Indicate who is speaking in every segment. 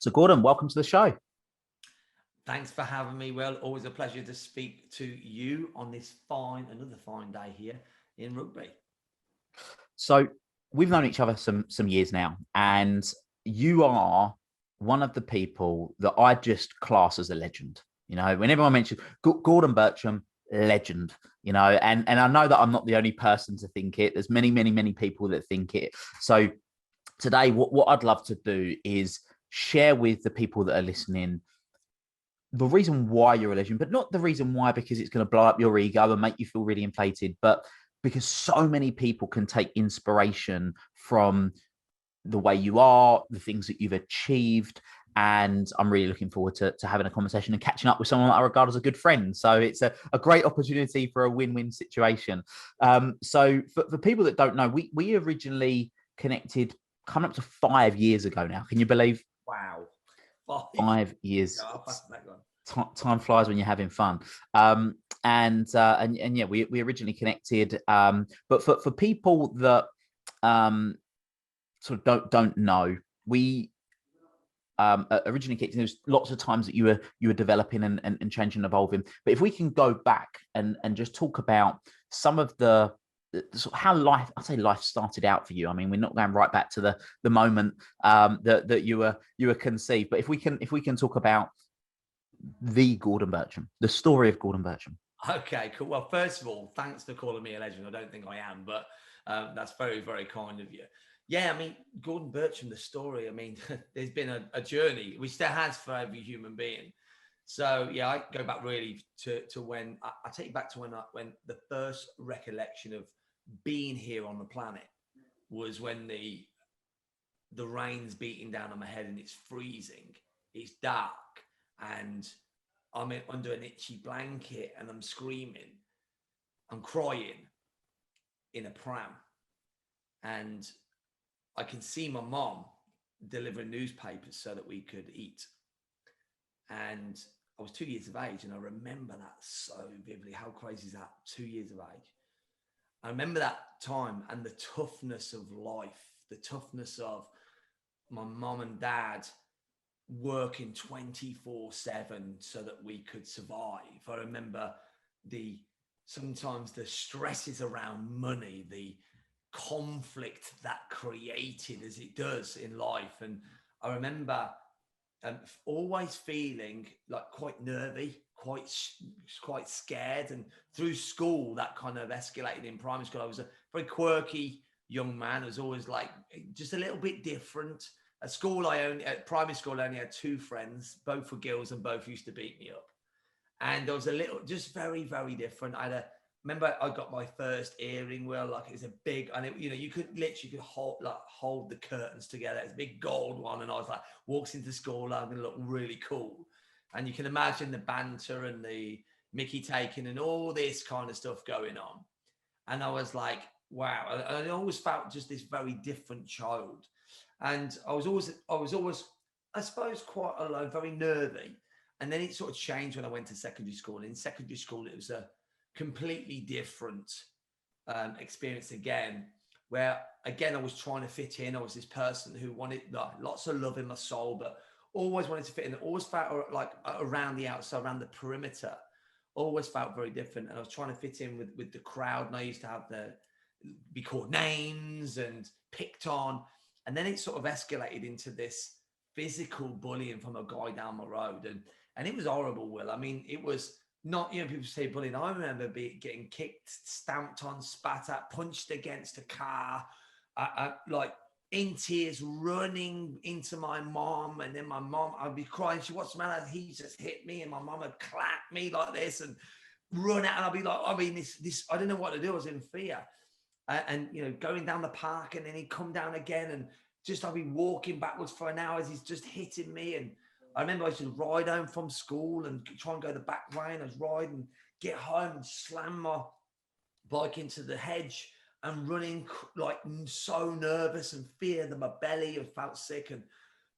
Speaker 1: So Gordon, welcome to the show.
Speaker 2: Thanks for having me, Will. Always a pleasure to speak to you on this another fine day here in Rugby.
Speaker 1: So we've known each other some years now, and you are one of the people that I just class as a legend. You know, when everyone mentions Gordon Burcham, legend, you know, and I know that I'm not the only person to think it. There's many people that think it. So today, what I'd love to do is share with the people that are listening the reason why you're a legend, but not the reason why because it's going to blow up your ego and make you feel really inflated, but because so many people can take inspiration from the way you are, the things that you've achieved. And I'm really looking forward to having a conversation and catching up with someone that I regard as a good friend. So it's a great opportunity for a win-win situation. So for people that don't know, we originally connected coming up to 5 years ago now. Can you believe?
Speaker 2: Wow.
Speaker 1: 5 years.
Speaker 2: Yeah, I'll pass that one.
Speaker 1: Time flies when you're having fun. And yeah, we originally connected. But for people that sort of don't know, we originally connected. There's lots of times that you were developing and changing and evolving. But if we can go back and just talk about some of the sort of how life started out for you. I mean, we're not going right back to the moment that you were conceived. But if we can talk about the Gordon Burcham, the story of Gordon Burcham.
Speaker 2: Okay, cool. Well, first of all, thanks for calling me a legend. I don't think I am, but that's very, very kind of you. Yeah, I mean, Gordon Burcham, the story, I mean, there's been a journey, which there has for every human being. So, yeah, I go back really to when, I take you back to when the first recollection of being here on the planet was when the rain's beating down on my head and it's freezing, it's dark, and I'm under an itchy blanket and I'm screaming, I'm crying in a pram, and I can see my mom delivering newspapers so that we could eat. And I was 2 years of age, and I remember that so vividly. How crazy is that? 2 years of age. I remember that time and the toughness of life, the toughness of my mom and dad working 24/7 so that we could survive. I remember sometimes the stresses around money, the conflict that created as it does in life. And I remember always feeling like quite nervy, quite scared. And through school, that kind of escalated. In primary school, I was a very quirky young man. I was always like just a little bit different. At primary school, I only had 2 friends. Both were girls and both used to beat me up. And there was just very, very different. Remember I got my first earring, Will, like it was a big, and it, you could hold the curtains together. It's a big gold one. And I was like, walks into school, I'm going to look really cool. And you can imagine the banter and the Mickey taking and all this kind of stuff going on. And I was like, wow. I always felt just this very different child. And I was always, I suppose, quite alone, very nervy. And then it sort of changed when I went to secondary school. And in secondary school, it was a completely different experience again, where again I was trying to fit in. I was this person who wanted lots of love in my soul, but always wanted to fit in. Always felt like around the outside, around the perimeter. Always felt very different, and I was trying to fit in with the crowd. And I used to be called names and picked on, and then it sort of escalated into this physical bullying from a guy down the road, and it was horrible, Will. I mean, it was not, people say bullying. I remember getting kicked, stamped on, spat at, punched against a car, like in tears, running into my mom. And then my mom, I'd be crying. What's the matter? He just hit me. And my mom would clap me like this and run out. And I'd be like, this, I don't know what to do. I was in fear. And going down the park, and then he'd come down again. And just, I'd be walking backwards for an hour as he's just hitting me. And I remember I used to ride home from school and try and go the back way, and I'd ride and get home and slam my bike into the hedge and running like so nervous and fear that my belly had felt sick, and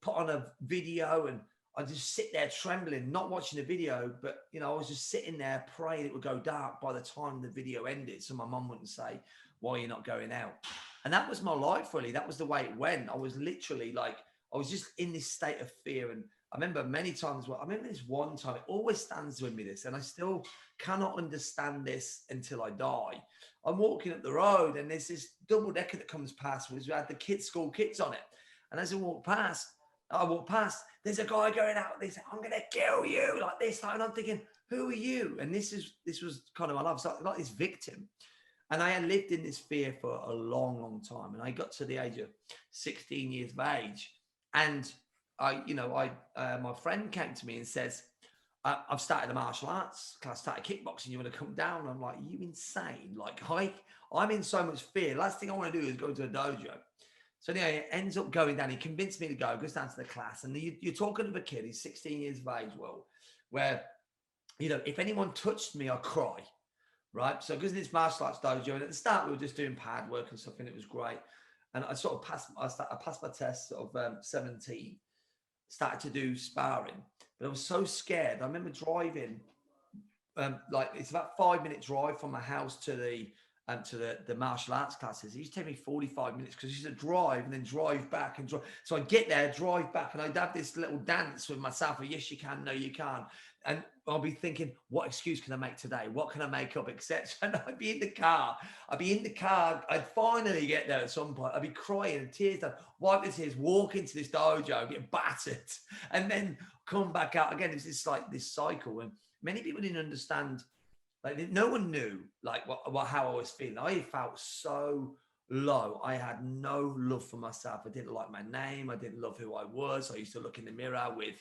Speaker 2: put on a video, and I just sit there trembling, not watching the video, but I was just sitting there praying it would go dark by the time the video ended, so my mum wouldn't say, "Why are you not going out?" And that was my life, really. That was the way it went. I was literally like, I was just in this state of fear. And I remember many times, I remember this one time, it always stands with me, this, and I still cannot understand this until I die. I'm walking up the road and there's this double decker that comes past, which had the kids' school kits on it. And as I walk past, there's a guy going out, they say, I'm going to kill you, like this. And I'm thinking, who are you? And this was kind of my life. So like this victim. And I had lived in this fear for a long, long time. And I got to the age of 16 years of age. And my friend came to me and says, I've started a martial arts class, started kickboxing. You want to come down? I'm like, you insane? Like, I'm in so much fear. Last thing I want to do is go to a dojo. So anyway, it ends up going down. He convinced me to go, goes down to the class. And you're talking to a kid, he's 16 years of age, Will, where, if anyone touched me, I'd cry, right? So because this martial arts dojo, and at the start, we were just doing pad work and stuff, and it was great. And I sort of passed my test sort of 17, started to do sparring. But I was so scared. I remember driving, it's about 5-minute drive from my house to the martial arts classes. It used to take me 45 minutes because I used to drive and then drive back and drive. So I'd get there, drive back, and I'd have this little dance with myself. Yes, you can. No, you can't. And I'll be thinking, what excuse can I make today? What can I make up, etc. And I'd be in the car. I'd finally get there at some point. I'd be crying and tears down, wipe the tears, walk into this dojo, get battered, and then come back out again. It's just like this cycle. And many people didn't understand. Like, no one knew how I was feeling. I felt so low. I had no love for myself. I didn't like my name. I didn't love who I was. I used to look in the mirror with,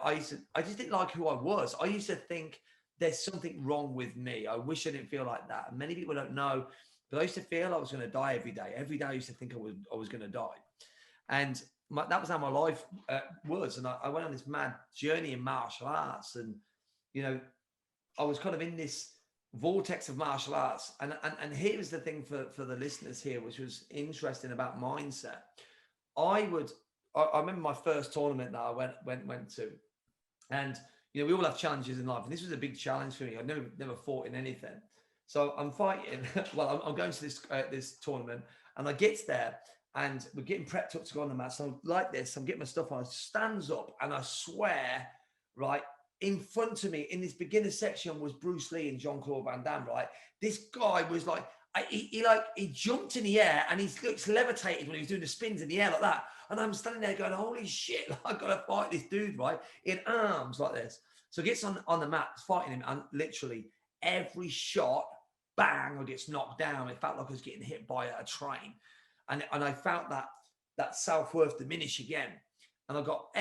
Speaker 2: I just didn't like who I was. I used to think there's something wrong with me. I wish I didn't feel like that. And many people don't know, but I used to feel I was going to die every day. Every day I used to think I was going to die. And that was how my life was. And I went on this mad journey in martial arts. And, I was kind of in this vortex of martial arts. And here's the thing for the listeners here, which was interesting about mindset. I remember my first tournament that I went to, and we all have challenges in life, and this was a big challenge for me. I'd never fought in anything, so I'm fighting. Well, I'm going to this tournament, and I get there, and we're getting prepped up to go on the mat. So like this, I'm getting my stuff on. I stands up, and I swear, right in front of me in this beginner section was Bruce Lee and Jean-Claude Van Damme. Right, this guy was like, he jumped in the air, and he looks levitated when he was doing the spins in the air like that. And I'm standing there going, holy shit, I've got to fight this dude, right? In arms like this. So he gets on the mat, fighting him, and literally every shot, bang, or gets knocked down. It felt like I was getting hit by a train. And I felt that self-worth diminish again. And I got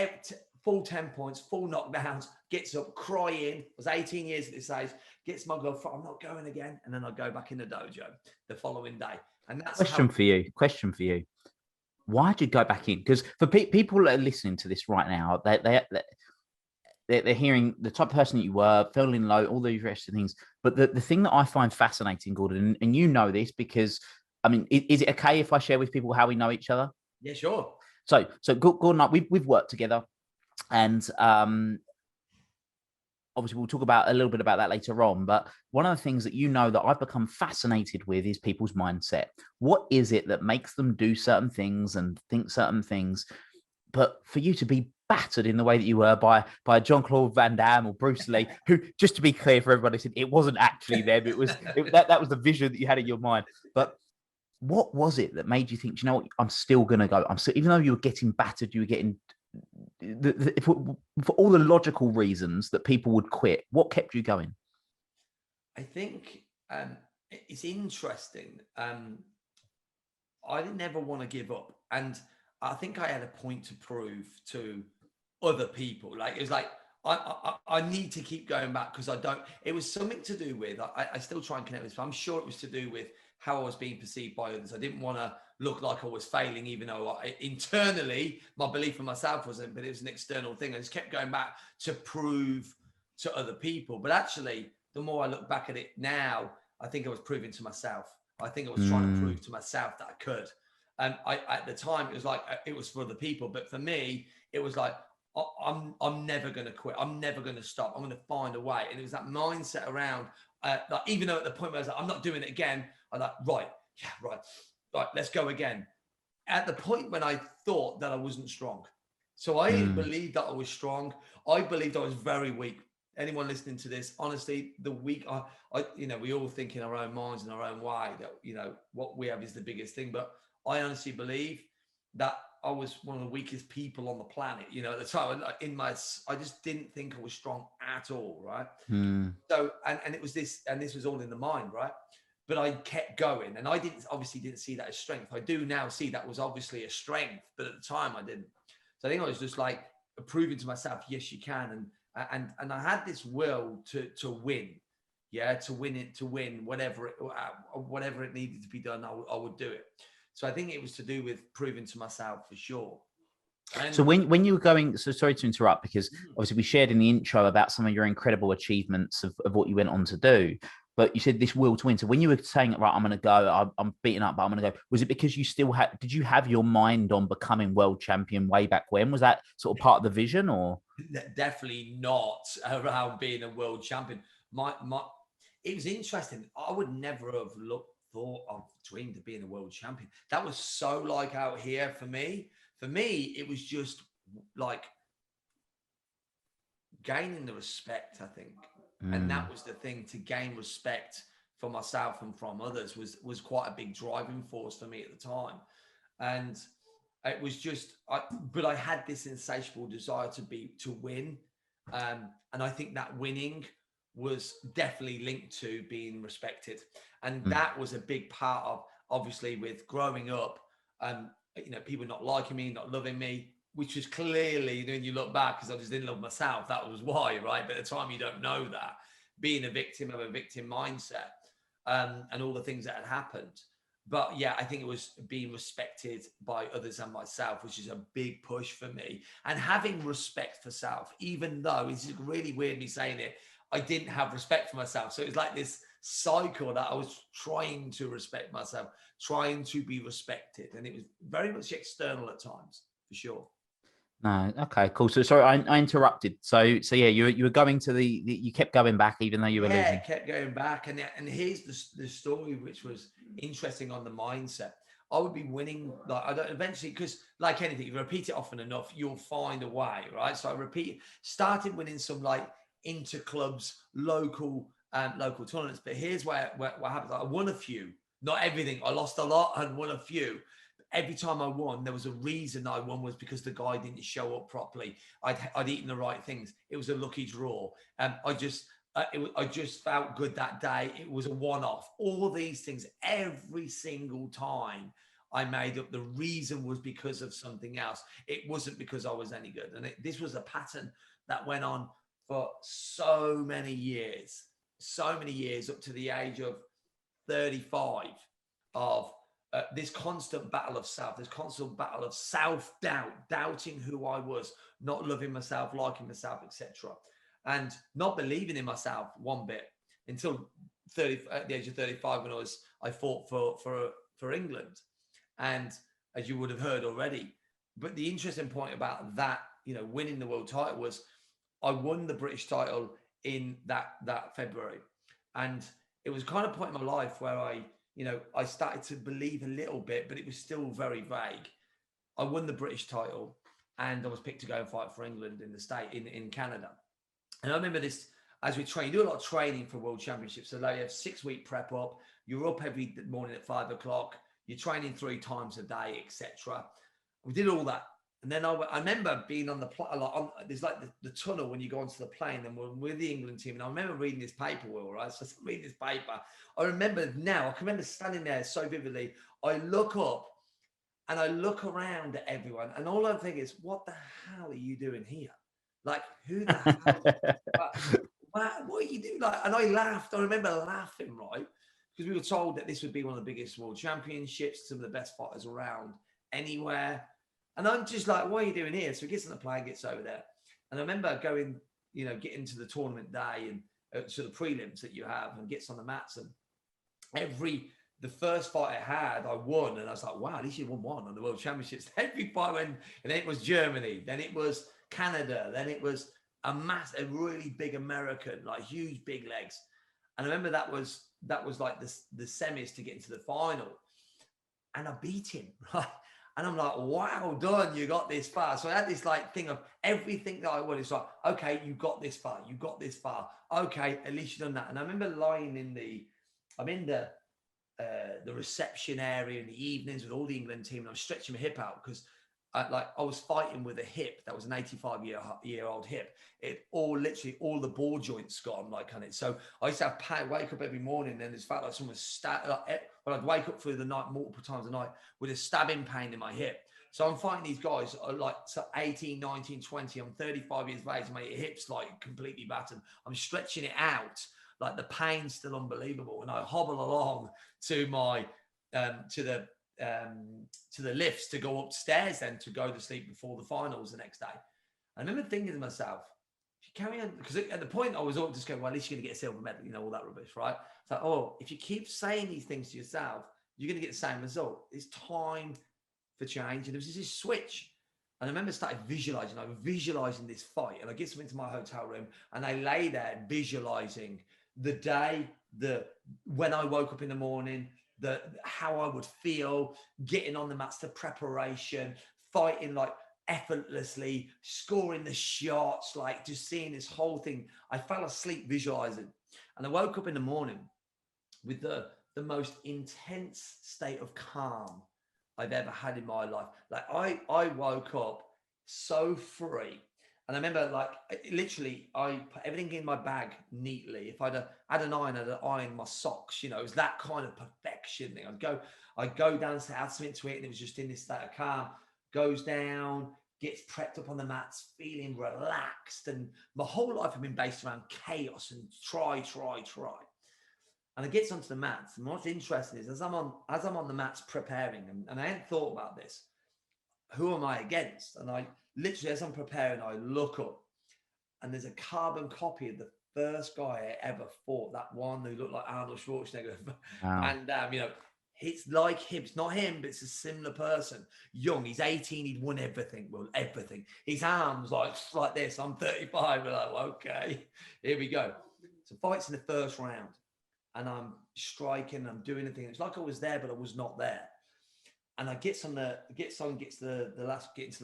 Speaker 2: full 10 points, full knockdowns, gets up crying. I was 18 years at this age, gets my girlfriend, I'm not going again. And then I go back in the dojo the following day. And that's
Speaker 1: Question for you. Why did you go back in? Because for people that are listening to this right now, they're hearing the type of person that you were, feeling low, all these rest of things. But the thing that I find fascinating, Gordon, and you know this because, I mean, is it okay if I share with people how we know each other?
Speaker 2: Yeah, sure.
Speaker 1: So Gordon and I, we've worked together, and obviously we'll talk about a little bit about that later on. But one of the things that that I've become fascinated with is people's mindset. What is it that makes them do certain things and think certain things? But for you to be battered in the way that you were by Jean-Claude Van Damme or Bruce Lee, who, just to be clear for everybody, said it wasn't actually them. It was that was the vision that you had in your mind. But what was it that made you think, you know what, I'm still going to go? Even though you were getting battered, you were getting for all the logical reasons that people would quit. What kept you going?
Speaker 2: I think it's interesting. I never want to give up, and I think I had a point to prove to other people. Like, it was like I need to keep going back because I don't. It was something to do with. I still try and connect with this, but I'm sure it was to do with how I was being perceived by others. I didn't want to look like I was failing, even though internally my belief in myself wasn't, but it was an external thing. I just kept going back to prove to other people. But actually, the more I look back at it now, I think I was proving to myself. I think I was trying to prove to myself that I could. And at the time, it was like, it was for other people. But for me, it was like, I'm never going to quit. I'm never going to stop. I'm going to find a way. And it was that mindset around, like, even though at the point where I was like, I'm not doing it again, I'm like, right, let's go again. At the point when I thought that I wasn't strong, So I didn't believe that I was strong. I believed I was very weak. Anyone listening to this, honestly, the weak, we all think in our own minds in our own way that, what we have is the biggest thing. But I honestly believe that I was one of the weakest people on the planet, at the time. I just didn't think I was strong at all, right? So, and it was this, and this was all in the mind, right? But I kept going, and I obviously didn't see that as strength. I do now see that was obviously a strength, but at the time I didn't. So I think I was just like proving to myself, yes, you can. And I had this will to win, to win whatever it needed to be done. I would do it. So I think it was to do with proving to myself for sure. And
Speaker 1: so when you were going, so sorry to interrupt, because obviously we shared in the intro about some of your incredible achievements of what you went on to do. But you said this will to win. So when you were saying, right, I'm going to go, I'm beaten up, but I'm going to go. Was it because you still did you have your mind on becoming world champion way back when? Was that sort of part of the vision, or?
Speaker 2: Definitely not around being a world champion. It was interesting. I would never have thought of dreamed of being a world champion. That was so like out here for me. For me, it was just like gaining the respect, I think. And that was the thing, to gain respect for myself and from others was quite a big driving force for me at the time. And it was just, but I had this insatiable desire to win. And I think that winning was definitely linked to being respected. And that was a big part of, obviously, with growing up, people not liking me, not loving me, which was clearly, when you look back, because I just didn't love myself, that was why, right? But at the time, you don't know that. Being a victim of a victim mindset, and all the things that had happened. But yeah, I think it was being respected by others and myself, which is a big push for me. And having respect for self, even though it's really weird me saying it, I didn't have respect for myself. So it was like this cycle that I was trying to respect myself, trying to be respected. And it was very much external at times, for sure.
Speaker 1: No, okay, cool. So sorry, I interrupted. So yeah, you were going to you kept going back even though you were losing.
Speaker 2: Yeah, kept going back, and here's the story, which was interesting on the mindset. I would be winning, like I don't eventually, because like anything, if you repeat it often enough, you'll find a way, right? So I started winning some like inter clubs, local tournaments. But here's what happened. I won a few, not everything. I lost a lot and won a few. Every time I won, there was a reason I won, was because the guy didn't show up properly. I'd eaten the right things. It was a lucky draw. I just felt good that day. It was a one-off. All these things, every single time I made up, the reason was because of something else. It wasn't because I was any good. And this was a pattern that went on for so many years, up to the age of 35, of this constant battle of self, this constant battle of self-doubt, doubting who I was, not loving myself, liking myself, etc. And not believing in myself one bit until at the age of 35, when I fought for England. And as you would have heard already, but the interesting point about that, winning the world title, was I won the British title in that February. And it was kind of a point in my life where I started to believe a little bit, but it was still very vague. I won the British title, and I was picked to go and fight for England in Canada. And I remember this, as we train, you do a lot of training for World Championships. So like you have 6-week prep up. You're up every morning at 5 o'clock. You're training 3 times a day, etc. We did all that. And then I remember being on the there's like the tunnel when you go onto the plane, and we're with the England team. And I remember reading this paper, Will, right? So I'm reading this paper. I can remember standing there so vividly. I look up and I look around at everyone, and all I think is, what the hell are you doing here? Like, who the hell? What are you doing? Like, and I laughed. I remember laughing, right? Because we were told that this would be one of the biggest world championships, some of the best fighters around anywhere. And I'm just like, what are you doing here? So he gets on the plane, gets over there. And I remember going, getting to the tournament day and to the prelims that you have, and gets on the mats. And the first fight I had, I won. And I was like, wow, at least you won one on the World Championships. Every fight went, and then it was Germany. Then it was Canada. Then it was a really big American, like huge, big legs. And I remember that was like the semis to get into the final. And I beat him, right? And I'm like, wow, done, you got this far. So I had this like thing of everything that I wanted. It's like, okay, you got this far, you got this far. Okay, at least you've done that. And I remember lying I'm in the reception area in the evenings with all the England team, and I'm stretching my hip out because I was fighting with a hip that was an 85-year-old hip. It all literally all the ball joints gone like on it. So I used to have pain, wake up every morning, and it's felt like someone I'd wake up through the night multiple times a night with a stabbing pain in my hip. So I'm fighting these guys like 18, 19, 20. I'm 35 years of age. My hip's like completely battered. I'm stretching it out. Like the pain's still unbelievable. And I hobble along to my, to the lifts to go upstairs then to go to sleep before the finals the next day. I remember thinking to myself, if you carry on, because at the point I was all just going, well, at least you're going to get a silver medal, you know, all that rubbish, right? It's like, oh, if you keep saying these things to yourself, you're going to get the same result. It's time for change. And there was this switch. And I remember started visualizing. I was visualizing this fight. And I get something to my hotel room and I lay there visualizing the day, when I woke up in the morning, how I would feel, getting on the mats, the preparation, fighting like effortlessly, scoring the shots, like just seeing this whole thing. I fell asleep visualizing. And I woke up in the morning with the most intense state of calm I've ever had in my life. Like I woke up so free. And I remember like literally I put everything in my bag neatly. If I'd had an iron, I'd iron my socks, you know, it was that kind of perfection thing. I'd go downstairs, have something to eat, and it was just in this state of calm, goes down, gets prepped up on the mats, feeling relaxed. And my whole life had been based around chaos and try. And it gets onto the mats. And what's interesting is as I'm on the mats preparing, and I hadn't thought about this, who am I against? And I literally, as I'm preparing, I look up and there's a carbon copy of the first guy I ever fought, that one who looked like Arnold Schwarzenegger.
Speaker 1: Wow.
Speaker 2: And, you know, it's like him. It's not him, but it's a similar person. Young, he's 18, he'd won everything. Well, everything. His arms like this. I'm 35. We're like, okay, here we go. So fight's in the first round. And I'm striking, I'm doing the thing. It's like I was there, but I was not there. And I get into the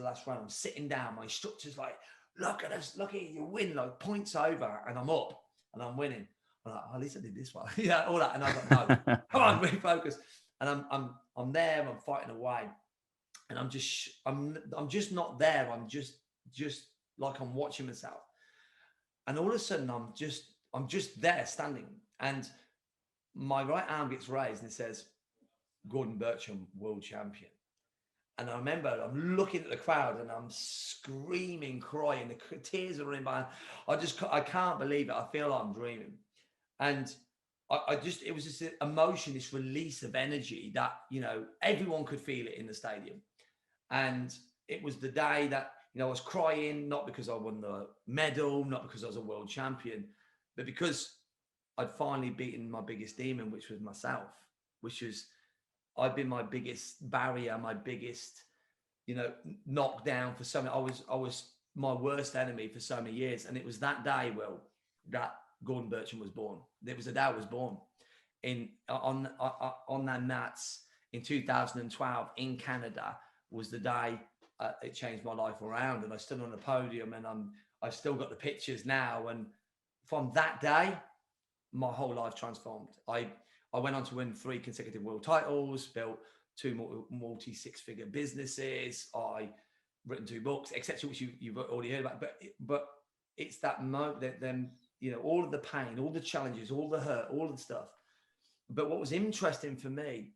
Speaker 2: last round. I'm sitting down. My instructor's like, look at us, look at you win, like points over, and I'm up and I'm winning. I'm like, oh, at least I did this one. Yeah, all that. And I was like, no, come on, refocus. And I'm there, I'm fighting away. And I'm just not there. I'm just like I'm watching myself. And all of a sudden I'm just there standing. And my right arm gets raised and it says, Gordon Burcham, world champion. And I remember I'm looking at the crowd and I'm screaming, crying. The tears are in my eyes. I can't believe it. I feel like I'm dreaming. And it was this emotion, this release of energy that, you know, everyone could feel it in the stadium. And it was the day that, you know, I was crying, not because I won the medal, not because I was a world champion, but because I'd finally beaten my biggest demon, which was myself, I've been my biggest barrier, my biggest, you know, knockdown for so many. I was my worst enemy for so many years. And it was that day, Will, that Gordon Burcham was born. It was the day I was born on that mats in 2012 in Canada was the day it changed my life around. And I stood on the podium and I've still got the pictures now. And from that day, my whole life transformed. I went on to win 3 consecutive world titles, built 2 multi 6-figure businesses. I written 2 books, etc., which you've already heard about. But it's that moment that then, you know, all of the pain, all the challenges, all the hurt, all of the stuff. But what was interesting for me,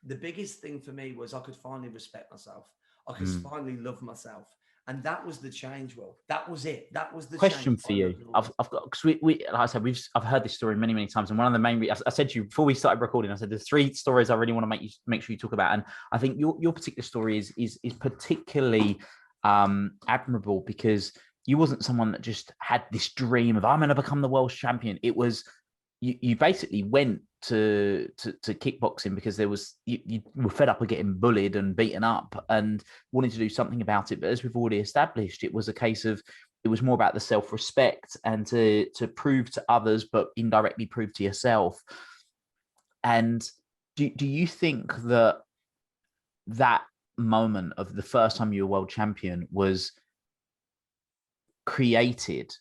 Speaker 2: the biggest thing for me was I could finally respect myself. I could finally love myself. And that was the change, Will. That was it. That was the
Speaker 1: question
Speaker 2: change.
Speaker 1: for you. I've got, because we like I said, I've heard this story many times, and one of the main I said to you before we started recording, I said there's 3 stories I really want to make sure you talk about, and I think your particular story is particularly admirable because you wasn't someone that just had this dream of I'm going to become the world champion. It was you basically went to kickboxing because you were fed up of getting bullied and beaten up and wanted to do something about it. But as we've already established, it was a case of it was more about the self-respect and to prove to others, but indirectly prove to yourself. And do you think that moment of the first time you were world champion was created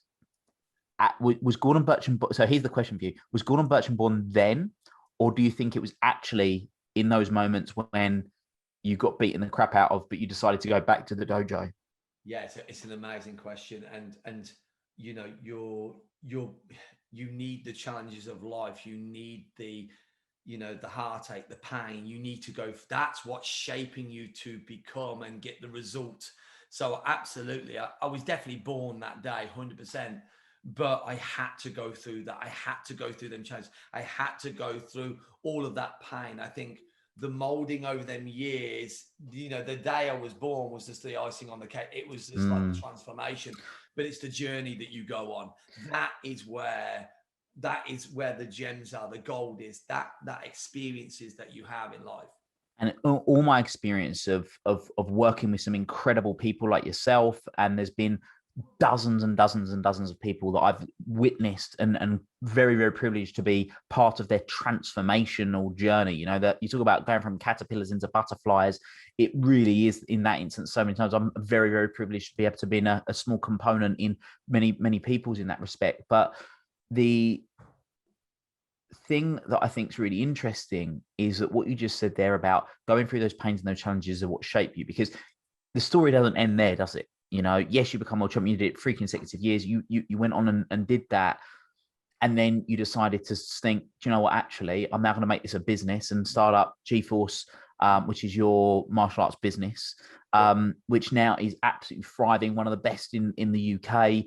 Speaker 1: was Gordon Burcham? So here's the question for you: was Gordon Burcham born then, or do you think it was actually in those moments when you got beaten the crap out of, but you decided to go back to the dojo?
Speaker 2: Yeah, it's an amazing question, and you know, you need the challenges of life. You need the, you know, the heartache, the pain. You need to go. That's what's shaping you to become and get the result. So absolutely, I was definitely born that day, 100%. But I had to go through that. I had to go through them challenges. I had to go through all of that pain. I think the molding over them years, you know, the day I was born was just the icing on the cake. It was just like the transformation, but it's the journey that you go on. That is where the gems are, the gold is that experiences that you have in life.
Speaker 1: And all my experience of working with some incredible people like yourself, and there's been dozens and dozens and dozens of people that I've witnessed and very, very privileged to be part of their transformational journey. You know, that you talk about going from caterpillars into butterflies. It really is in that instance so many times. I'm very, very privileged to be able to be in a small component in many, many people's in that respect. But the thing that I think is really interesting is that what you just said there about going through those pains and those challenges are what shape you, because the story doesn't end there, does it? You know, yes, you become world champion, you did it 3 consecutive years. You went on and did that. And then you decided to think, do you know what, actually, I'm now going to make this a business and start up G-Force, which is your martial arts business, which now is absolutely thriving, one of the best in the UK.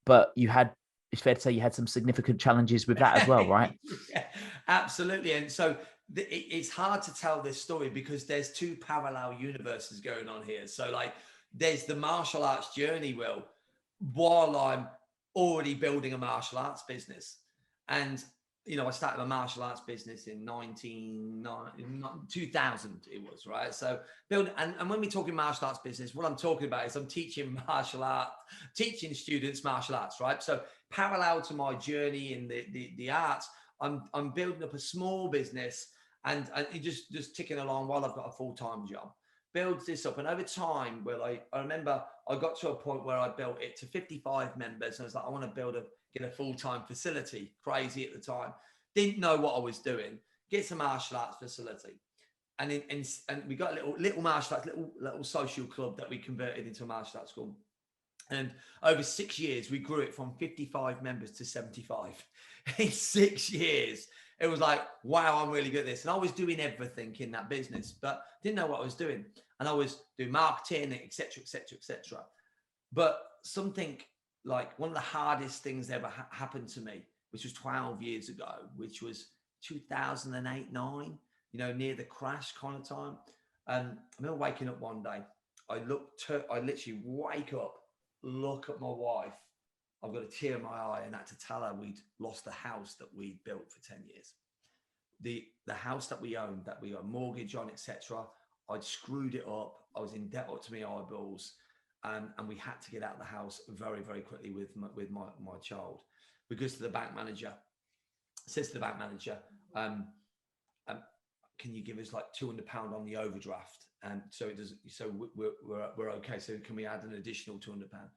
Speaker 1: But it's fair to say you had some significant challenges with that as well, right?
Speaker 2: Yeah, absolutely. And so it's hard to tell this story because there's 2 parallel universes going on here. So like there's the martial arts journey, Will, while I'm already building a martial arts business. And, you know, I started a martial arts business in 2000, it was, right? So and when we're talking martial arts business, what I'm talking about is I'm teaching teaching students martial arts, right? So parallel to my journey in the arts, I'm building up a small business and just ticking along while I've got a full-time job. Builds this up, and over time, well, I remember I got to a point where I built it to 55 members, and I was like, I want to get a full-time facility. Crazy at the time, didn't know what I was doing. Get a martial arts facility, and we got a little martial arts, little social club that we converted into a martial arts school. And over 6 years, we grew it from 55 members to 75. In 6 years, it was like, wow, I'm really good at this. And I was doing everything in that business, but didn't know what I was doing. And I was doing marketing, et cetera, et cetera, et cetera. But something like one of the hardest things that ever happened to me, which was 12 years ago, which was 2008, 9, you know, near the crash kind of time. And I remember waking up one day. I literally wake up, look at my wife. I've got a tear in my eye, and I had to tell her we'd lost the house that we'd built for 10 years. The house that we owned, that we got a mortgage on, etc. I'd screwed it up. I was in debt up to my eyeballs, and we had to get out of the house very, very quickly with my child. We goes to the bank manager, says to the bank manager, can you give us like £200 on the overdraft? And so it does. So we're okay. So can we add an additional £200?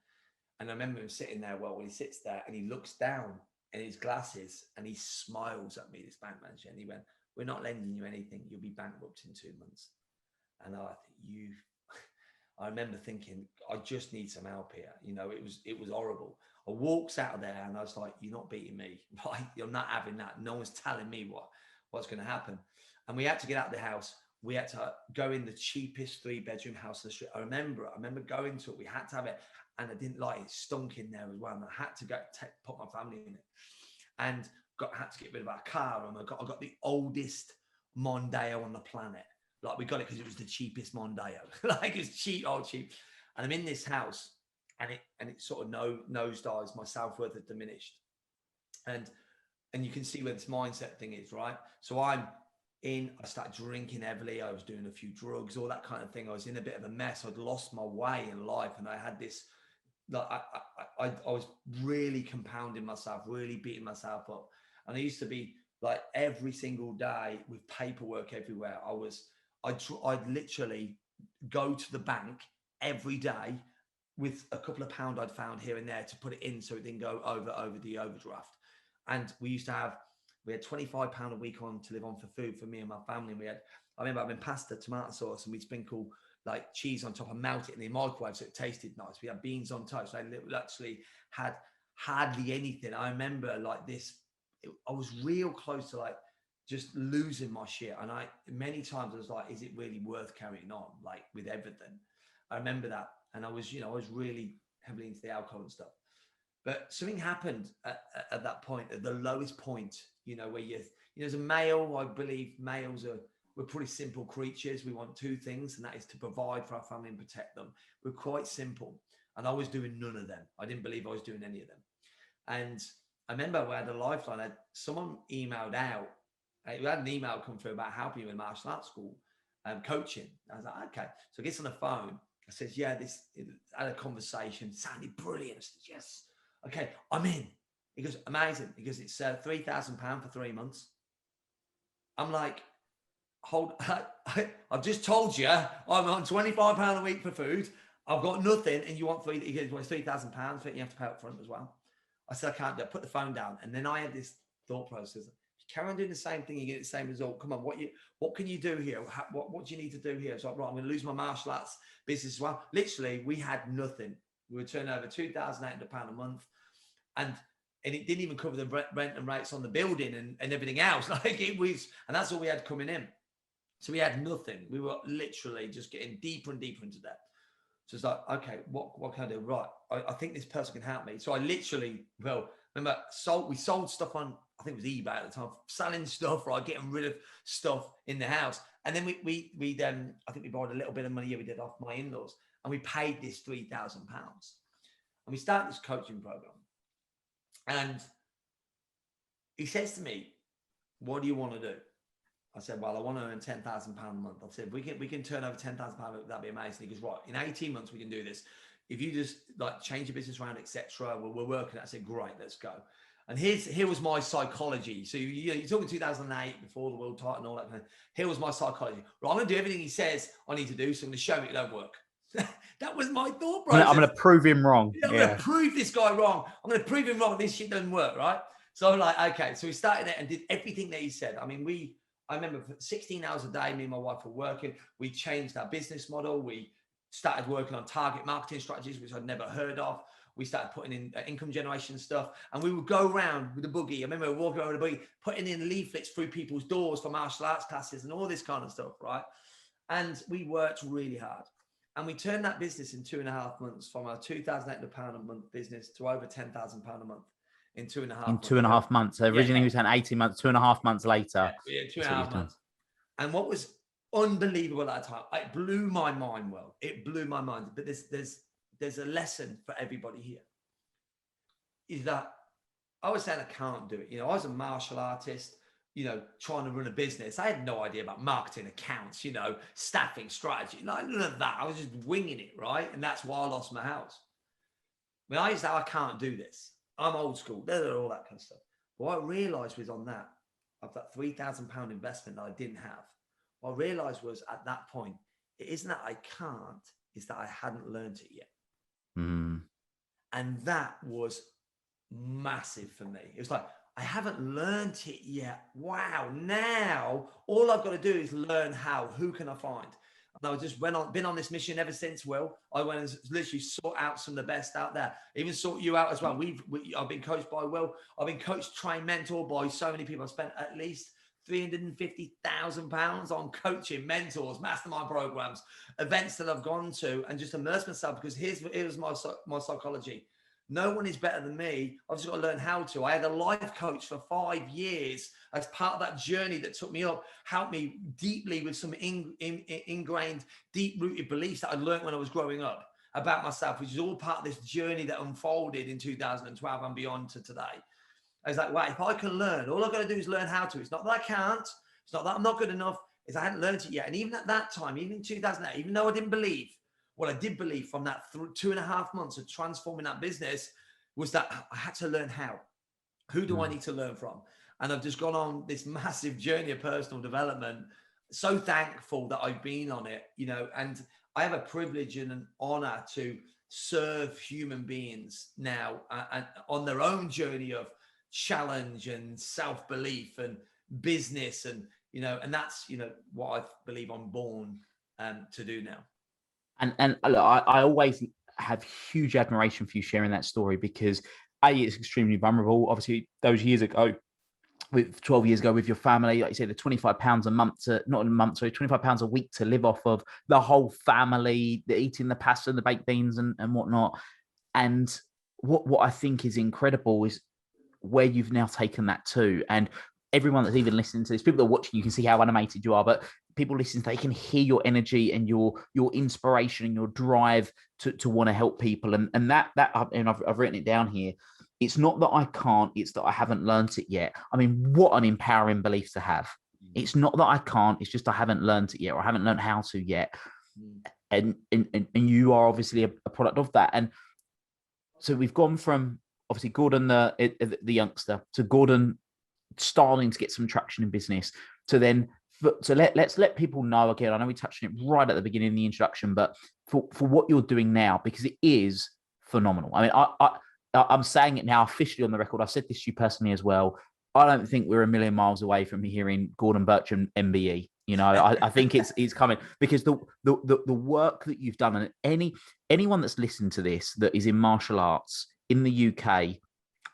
Speaker 2: And I remember him sitting there. Well, when he sits there and he looks down in his glasses and he smiles at me, this bank manager, and he went, "We're not lending you anything. You'll be bankrupt in 2 months." And I remember thinking, I just need some help here. You know, it was horrible. I walks out of there and I was like, "You're not beating me, right? You're not having that. No one's telling me what's going to happen." And we had to get out of the house. We had to go in the cheapest 3-bedroom house on the street. I remember going to it. We had to have it. And I didn't like it. It stunk in there as well. And I had to put my family in it. And had to get rid of our car. And I got the oldest Mondeo on the planet. Like, we got it because it was the cheapest Mondeo. Like, it's cheap, old cheap. And I'm in this house, and it sort of nosedives. My self-worth had diminished. And you can see where this mindset thing is, right? So I started drinking heavily. I was doing a few drugs, all that kind of thing. I was in a bit of a mess. I'd lost my way in life, and I had this, like, I was really compounding myself, really beating myself up. And I used to be like every single day with paperwork everywhere. I was I'd literally go to the bank every day with a couple of pound I'd found here and there to put it in so it didn't go over the overdraft. And we had £25 a week on to live on for food for me and my family. And I remember having pasta, tomato sauce, and we'd sprinkle like cheese on top and melt it in the microwave so it tasted nice. We had beans on toast. I actually had hardly anything. I remember like this, I was real close to like just losing my shit. And many times I was like, is it really worth carrying on? Like with everything. I remember that. And I was really heavily into the alcohol and stuff. But something happened at that point, at the lowest point, where as a male, I believe males we're pretty simple creatures. We want two things, and that is to provide for our family and protect them. We're quite simple. And I was doing none of them. I didn't believe I was doing any of them. And I remember we had a lifeline. Someone emailed out. We had an email come through about helping you in martial arts school, coaching. I was like, okay. So I get on the phone. I says, yeah, I had a conversation. Sounded brilliant. I said, yes. Okay, I'm in. He goes, amazing. He goes, it's £3,000 for 3 months. I'm like, I've just told you I'm on £25 a week for food. I've got nothing, and you want he goes, well, it's £3,000, but you have to pay up front as well. I said, I can't do it. Put the phone down. And then I had this thought process. Carry on doing the same thing, you get the same result. Come on, what can you do here? What do you need to do here? So right, I'm going to lose my martial arts business as well. Literally, we had nothing. We were turning over £2,800 a month, and it didn't even cover the rent and rates on the building and everything else. Like it was, and that's all we had coming in. So we had nothing. We were literally just getting deeper and deeper into debt. So it's like, okay, what can I do? Right, I think this person can help me. So I literally, remember, we sold stuff on, I think it was eBay at the time, selling stuff, right, getting rid of stuff in the house. And then we I think we borrowed a little bit of money. Yeah, we did off my in-laws, and we paid this £3,000. And we started this coaching program. And he says to me, what do you want to do? I said, well, I want to earn £10,000 a month. I said, we can turn over £10,000, that'd be amazing. He goes, right, in 18 months, we can do this. If you just like change your business around, etc., we're working. I said, great, let's go. And here was my psychology. So you're talking 2008, before the world title and all that kind of. Here was my psychology. Right, I'm going to do everything he says I need to do. So I'm going to show him it don't work. That was my thought process.
Speaker 1: I'm going to prove him wrong.
Speaker 2: I'm going to prove this guy wrong. I'm going to prove him wrong. This shit doesn't work, right? So I'm like, okay. So we started it and did everything that he said. I mean, I remember for 16 hours a day, me and my wife were working. We changed our business model. We started working on target marketing strategies, which I'd never heard of. We started putting in income generation stuff, and we would go around with a buggy. I remember walking around with a buggy, putting in leaflets through people's doors for martial arts classes and all this kind of stuff, right? And we worked really hard. And we turned that business in 2.5 months from a £2,800 a month business to over £10,000 a month in 2.5 months.
Speaker 1: In 2.5 months. So originally he was saying 18 months, 2.5 months later.
Speaker 2: Yeah, 2.5 months. And what was unbelievable at that time, it blew my mind. Well, it blew my mind. But there's a lesson for everybody here. Is that I was saying I can't do it. I was a martial artist, trying to run a business. I had no idea about marketing, accounts, staffing, strategy, like none of that. I was just winging it, right? And that's why I lost my house. When I used to say, I can't do this. I'm old school, all that kind of stuff. What I realized was on that, of that £3,000 investment that I didn't have, what I realized was at that point, it isn't that I can't, it's that I hadn't learned it yet.
Speaker 1: Mm.
Speaker 2: And that was massive for me. It was like, I haven't learned it yet. Wow. Now all I've got to do is learn how. Who can I find? And I just been on this mission ever since, Will. I went and literally sought out some of the best out there. Even sought you out as well. I've been coached by Will. I've been coached, trained, mentored by so many people. I've spent at least £350,000 on coaching, mentors, mastermind programs, events that I've gone to, and just immerse myself, because here's my psychology. No one is better than me. I've just got to learn how to. I had a life coach for 5 years as part of that journey that took me up, helped me deeply with some ingrained, deep-rooted beliefs that I learned when I was growing up about myself, which is all part of this journey that unfolded in 2012 and beyond to today. I was like, wow, if I can learn, all I've got to do is learn how to. It's not that I can't. It's not that I'm not good enough. It's I hadn't learned it yet. And even at that time, even in 2008, even though I didn't believe, what I did believe from that 2.5 months of transforming that business was that I had to learn how. Who do I need to learn from? And I've just gone on this massive journey of personal development so thankful that I've been on it, and I have a privilege and an honor to serve human beings now, and on their own journey of challenge and self-belief and business, and that's what I believe I'm born to do now.
Speaker 1: And look, I always have huge admiration for you sharing that story, because it's extremely vulnerable. Obviously, those years ago, 12 years ago with your family, like you said, the £25 a month not a month, sorry, £25 a week to live off of, the whole family, eating the pasta and the baked beans and whatnot. And what I think is incredible is where you've now taken that to. And everyone that's even listening to this, people that are watching, you can see how animated you are, but people listening, they can hear your energy and your inspiration and your drive to want to help people. And that, and I've written it down here. It's not that I can't, it's that I haven't learned it yet. I mean, what an empowering belief to have. It's not that I can't, it's just I haven't learned it yet, or I haven't learned how to yet. And you are obviously a product of that. And so we've gone from obviously Gordon, the youngster, to Gordon starting to get some traction in business, to then, so let's let people know again. I know we touched on it right at the beginning of the introduction, but for what you're doing now, because it is phenomenal. I mean, I'm saying it now officially on the record. I've said this to you personally as well. I don't think we're a million miles away from hearing Gordon Burcham MBE. I think it's coming, because the work that you've done, and anyone that's listened to this that is in martial arts in the UK,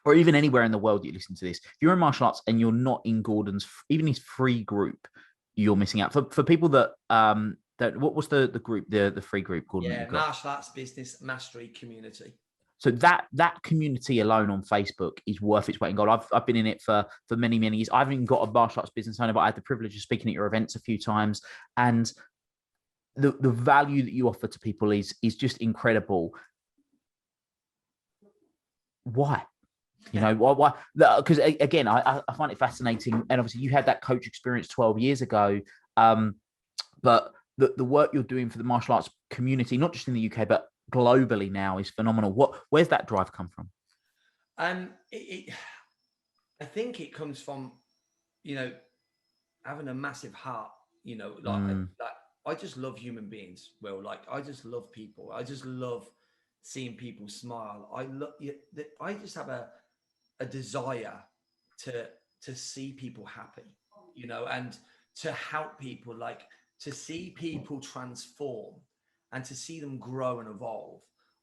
Speaker 1: or even anywhere in the world that you listen to this, if you're in martial arts and you're not in Gordon's, even his free group, you're missing out. For people that what was the group, the free group, Gordon?
Speaker 2: Yeah, Martial Arts Business Mastery Community.
Speaker 1: So that community alone on Facebook is worth its weight in gold. I've been in it for many years. I haven't even got a martial arts business owner, but I had the privilege of speaking at your events a few times, and the value that you offer to people is just incredible. Why? Why? Because again, I find it fascinating, and obviously you had that coach experience 12 years ago, but the work you're doing for the martial arts community, not just in the UK, but globally now, is phenomenal. Where's that drive come from?
Speaker 2: I think it comes from, having a massive heart, I just love human beings. Well, I just love people. I just love seeing people smile. I just have a desire to see people happy, and to help people, to see people transform and to see them grow and evolve.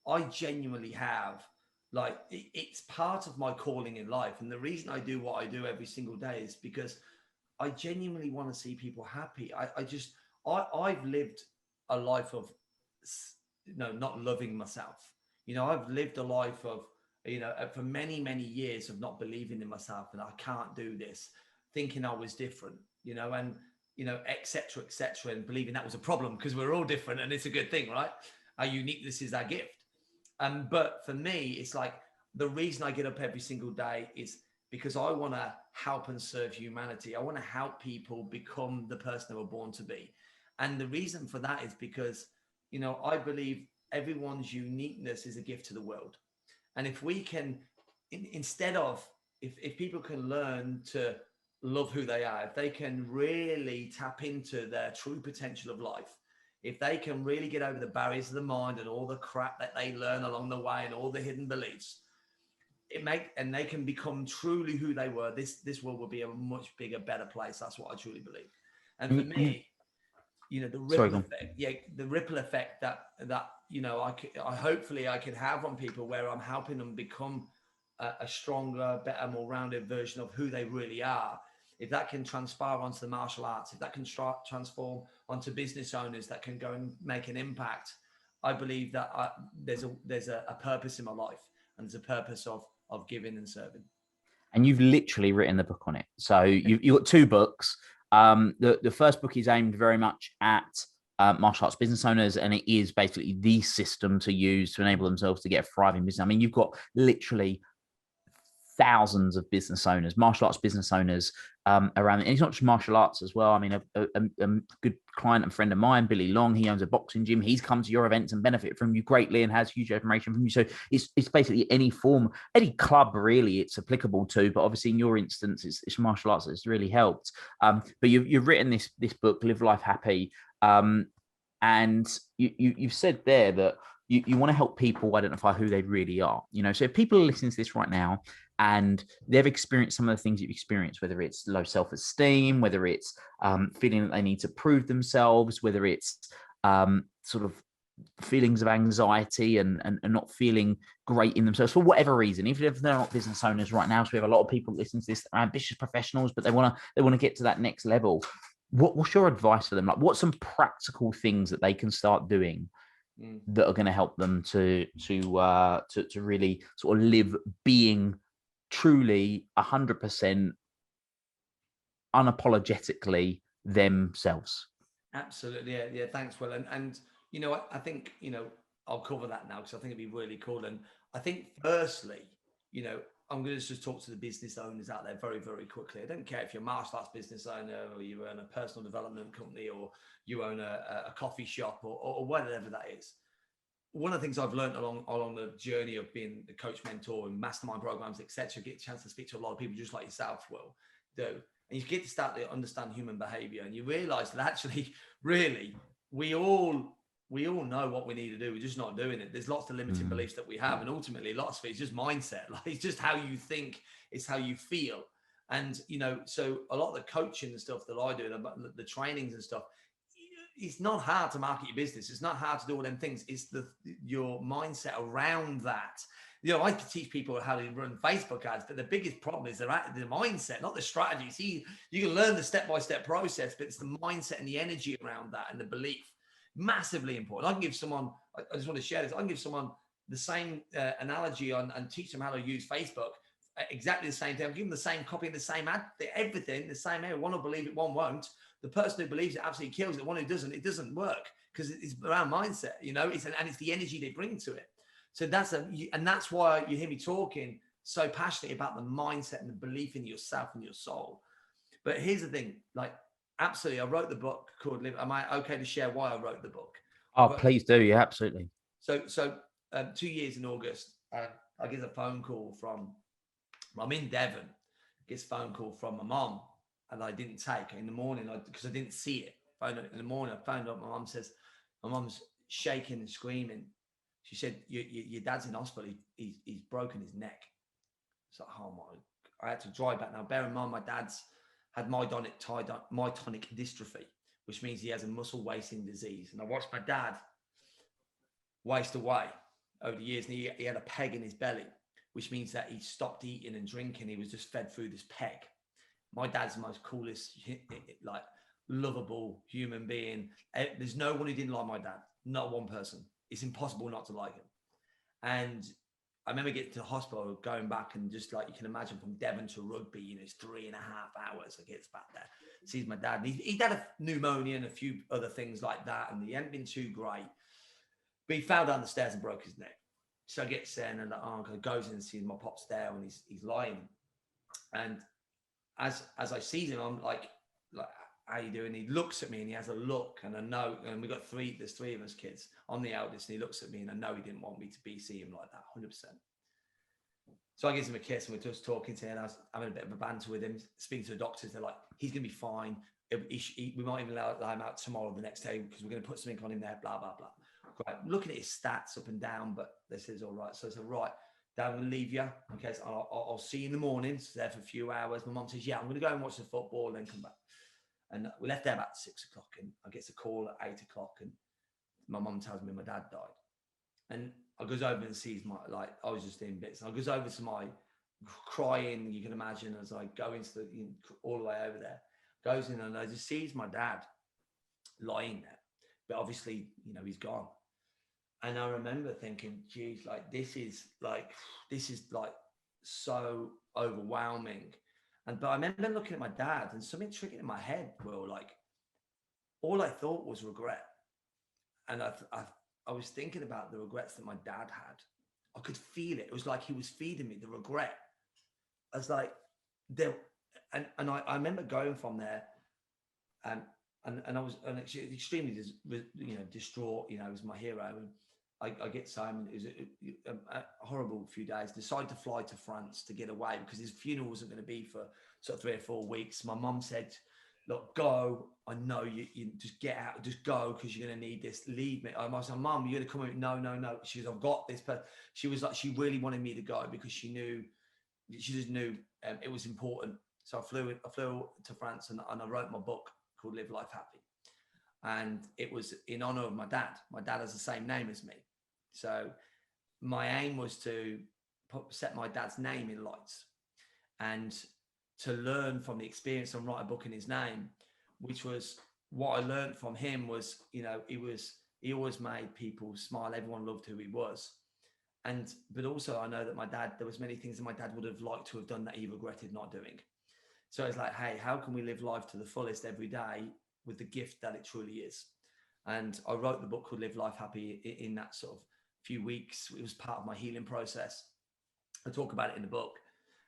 Speaker 2: I genuinely have, it's part of my calling in life. And the reason I do what I do every single day is because I genuinely want to see people happy. I've lived a life of, not loving myself. I've lived a life of, for many years of not believing in myself, and I can't do this, thinking I was different, and, et cetera, and believing that was a problem, because we're all different and it's a good thing, right? Our uniqueness is our gift. But for me, it's the reason I get up every single day is because I want to help and serve humanity. I want to help people become the person they were born to be. And the reason for that is because, I believe everyone's uniqueness is a gift to the world. And if we can, instead of, if people can learn to love who they are, if they can really tap into their true potential of life, if they can really get over the barriers of the mind and all the crap that they learn along the way and all the hidden beliefs, and they can become truly who they were, this world will be a much bigger, better place. That's what I truly believe. And for me, the ripple effect, the ripple effect that I hopefully I can have on people, where I'm helping them become a stronger, better, more rounded version of who they really are. If that can transpire onto the martial arts, if that can transform onto business owners that can go and make an impact, I believe that there's a purpose in my life, and there's a purpose of giving and serving.
Speaker 1: And you've literally written the book on it. So you've got two books. The first book is aimed very much at martial arts business owners, and it is basically the system to use to enable themselves to get a thriving business. I mean, you've got literally thousands of business owners, martial arts business owners around. And it's not just martial arts as well. I mean, a good client and friend of mine, Billy Long, he owns a boxing gym. He's come to your events and benefited from you greatly and has huge admiration from you. So it's basically any form, any club really it's applicable to. But obviously in your instance, it's martial arts that's really helped. But you've written this book, Live Life Happy. And you've said there that you want to help people identify who they really are. So if people are listening to this right now and they've experienced some of the things you've experienced, whether it's low self-esteem, whether it's feeling that they need to prove themselves, whether it's sort of feelings of anxiety and not feeling great in themselves for whatever reason, even if they're not business owners right now. So we have a lot of people listening to this that are ambitious professionals, but they want to get to that next level. What's your advice for them? Like, what's some practical things that they can start doing that are going to help them to really sort of live being truly 100% unapologetically themselves?
Speaker 2: Absolutely. Yeah. Thanks, Will. And I think, I'll cover that now because I think it'd be really cool. And I think firstly, I'm going to just talk to the business owners out there very, very quickly. I don't care if you're a martial arts business owner or you own a personal development company or you own a coffee shop or whatever that is. One of the things I've learned along the journey of being the coach, mentor, and mastermind programs, etc., get a chance to speak to a lot of people just like yourself, Will, do. And you get to start to understand human behavior, and you realize that actually, really, we all know what we need to do. We're just not doing it. There's lots of limiting beliefs that we have, and ultimately, lots of it is just mindset. Like, it's just how you think, it's how you feel. And so a lot of the coaching and stuff that I do, the trainings and stuff, it's not hard to market your business. It's not hard to do all them things. It's your mindset around that. I teach people how to run Facebook ads, but the biggest problem is the mindset, not the strategy. See, you can learn the step-by-step process, but it's the mindset and the energy around that and the belief. Massively important. I can give someone, I just want to share this. I can give someone the same analogy on and teach them how to use Facebook. Exactly the same thing. Give them the same copy and the same ad, everything the same area. One will believe it, one won't. The person who believes it absolutely kills it. The one who doesn't, it doesn't work because it's around mindset. It's the energy they bring to it. So that's why you hear me talking so passionately about the mindset and the belief in yourself and your soul. But here's the thing, like, absolutely, I wrote the book called Live. Am I okay to share why I wrote the book?
Speaker 1: Oh, please do. Yeah, absolutely.
Speaker 2: So 2 years in August, I get a phone call from, I'm in Devon, gets a phone call from my mom, and I didn't take in the morning because I didn't see it. Phoned up in the morning, I phoned up. My mom says, my mom's shaking and screaming. She said, your dad's in hospital. He's broken his neck. It's like, oh my! I had to drive back. Now, bear in mind, my dad's had myotonic dystrophy, which means he has a muscle wasting disease. And I watched my dad waste away over the years, and he had a peg in his belly, which means that he stopped eating and drinking. He was just fed through this peg. My dad's the most coolest, like, lovable human being. There's no one who didn't like my dad. Not one person. It's impossible not to like him. And I remember getting to the hospital, going back, and just like you can imagine, from Devon to Rugby, it's 3.5 hours. I get back there, sees my dad. And he'd had a pneumonia and a few other things like that, and he hadn't been too great. But he fell down the stairs and broke his neck. So I get there, and uncle goes in and sees my pop's there, and he's lying. And as I see him, I'm like, how you doing? He looks at me and he has a look, and I know, and there's 3 of us kids. I'm the eldest, and he looks at me, and I know he didn't want me to see him like that, 100%. So I give him a kiss, and we're just talking to him, and I was having a bit of a banter with him, speaking to the doctors. They're like, he's going to be fine. We might even allow him out tomorrow or the next day because we're going to put something on him there, blah, blah, blah. Right. Looking at his stats up and down, but they said, all right. So I said, right, Dad, I'm going to leave you. Okay, so I'll see you in the morning. So there for a few hours. My mom says, yeah, I'm going to go and watch the football and then come back. And we left there about 6 o'clock, and I get a call at 8 o'clock, and my mom tells me my dad died. And I goes over and sees I was just in bits. And I goes over to my crying, you can imagine, as I go into all the way over there, goes in, and I just sees my dad lying there. But obviously, he's gone. And I remember thinking, geez, this is so overwhelming. But I remember looking at my dad, and something triggered in my head, Will, all I thought was regret. And I was thinking about the regrets that my dad had. I could feel it. It was like he was feeding me the regret. was like, there, and I remember going from there, and I was extremely, distraught. You know, it was my hero, and I get Simon. It was a horrible few days. Decided to fly to France to get away because his funeral wasn't going to be for sort of 3 or 4 weeks. My mum said, "Look, go. I know you just get out, just go because you're going to need this. Leave me." I was like, "Mum, you're going to come with me?" No. She was, "I've got this." But she was like, she really wanted me to go because she just knew it was important. So I flew to France and I wrote my book called Live Life Happy. And it was in honor of my dad. My dad has the same name as me. So my aim was to set my dad's name in lights and to learn from the experience and write a book in his name, which was what I learned from him was, he always made people smile. Everyone loved who he was. But also I know that there was many things that my dad would have liked to have done that he regretted not doing. So it's like, hey, how can we live life to the fullest every day with the gift that it truly is? And I wrote the book called Live Life Happy in that sort of few weeks. It was part of my healing process. I talk about it in the book.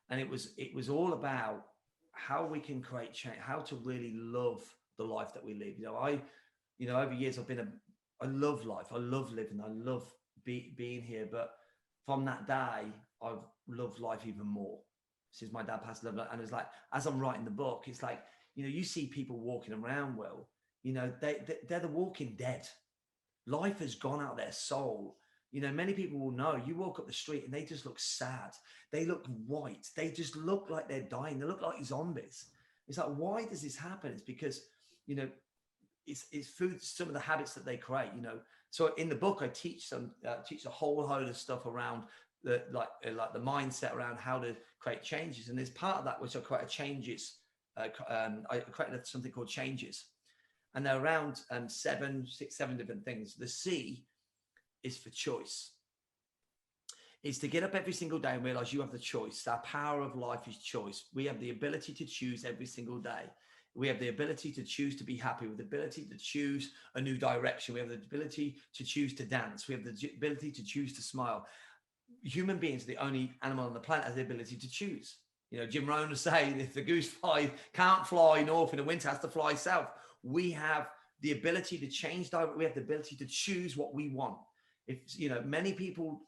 Speaker 2: And it was all about how we can create change, how to really love the life that we live. Over years I love life. I love living. I love being here. But from that day, I've loved life even more since my dad passed away. And it's like, as I'm writing the book, it's like, you see people walking around, Will, they're the walking dead. Life has gone out of their soul. Many people will know, you walk up the street and they just look sad. They look white. They just look like they're dying. They look like zombies. It's like, why does this happen? It's because, it's food, some of the habits that they create, So in the book, I teach a whole load of stuff around the mindset around how to create changes. And there's part of that which I created changes. I created something called changes, and they're around 7 different things. The C is for choice. It's to get up every single day and realize you have the choice. Our power of life is choice. We have the ability to choose every single day. We have the ability to choose to be happy. We have the ability to choose a new direction. We have the ability to choose to dance. We have the ability to choose to smile. Human beings are the only animal on the planet that has the ability to choose. Jim Rohn was saying, if the goose can't fly north in the winter, has to fly south. We have the ability to change direction. We have the ability to choose what we want. If many people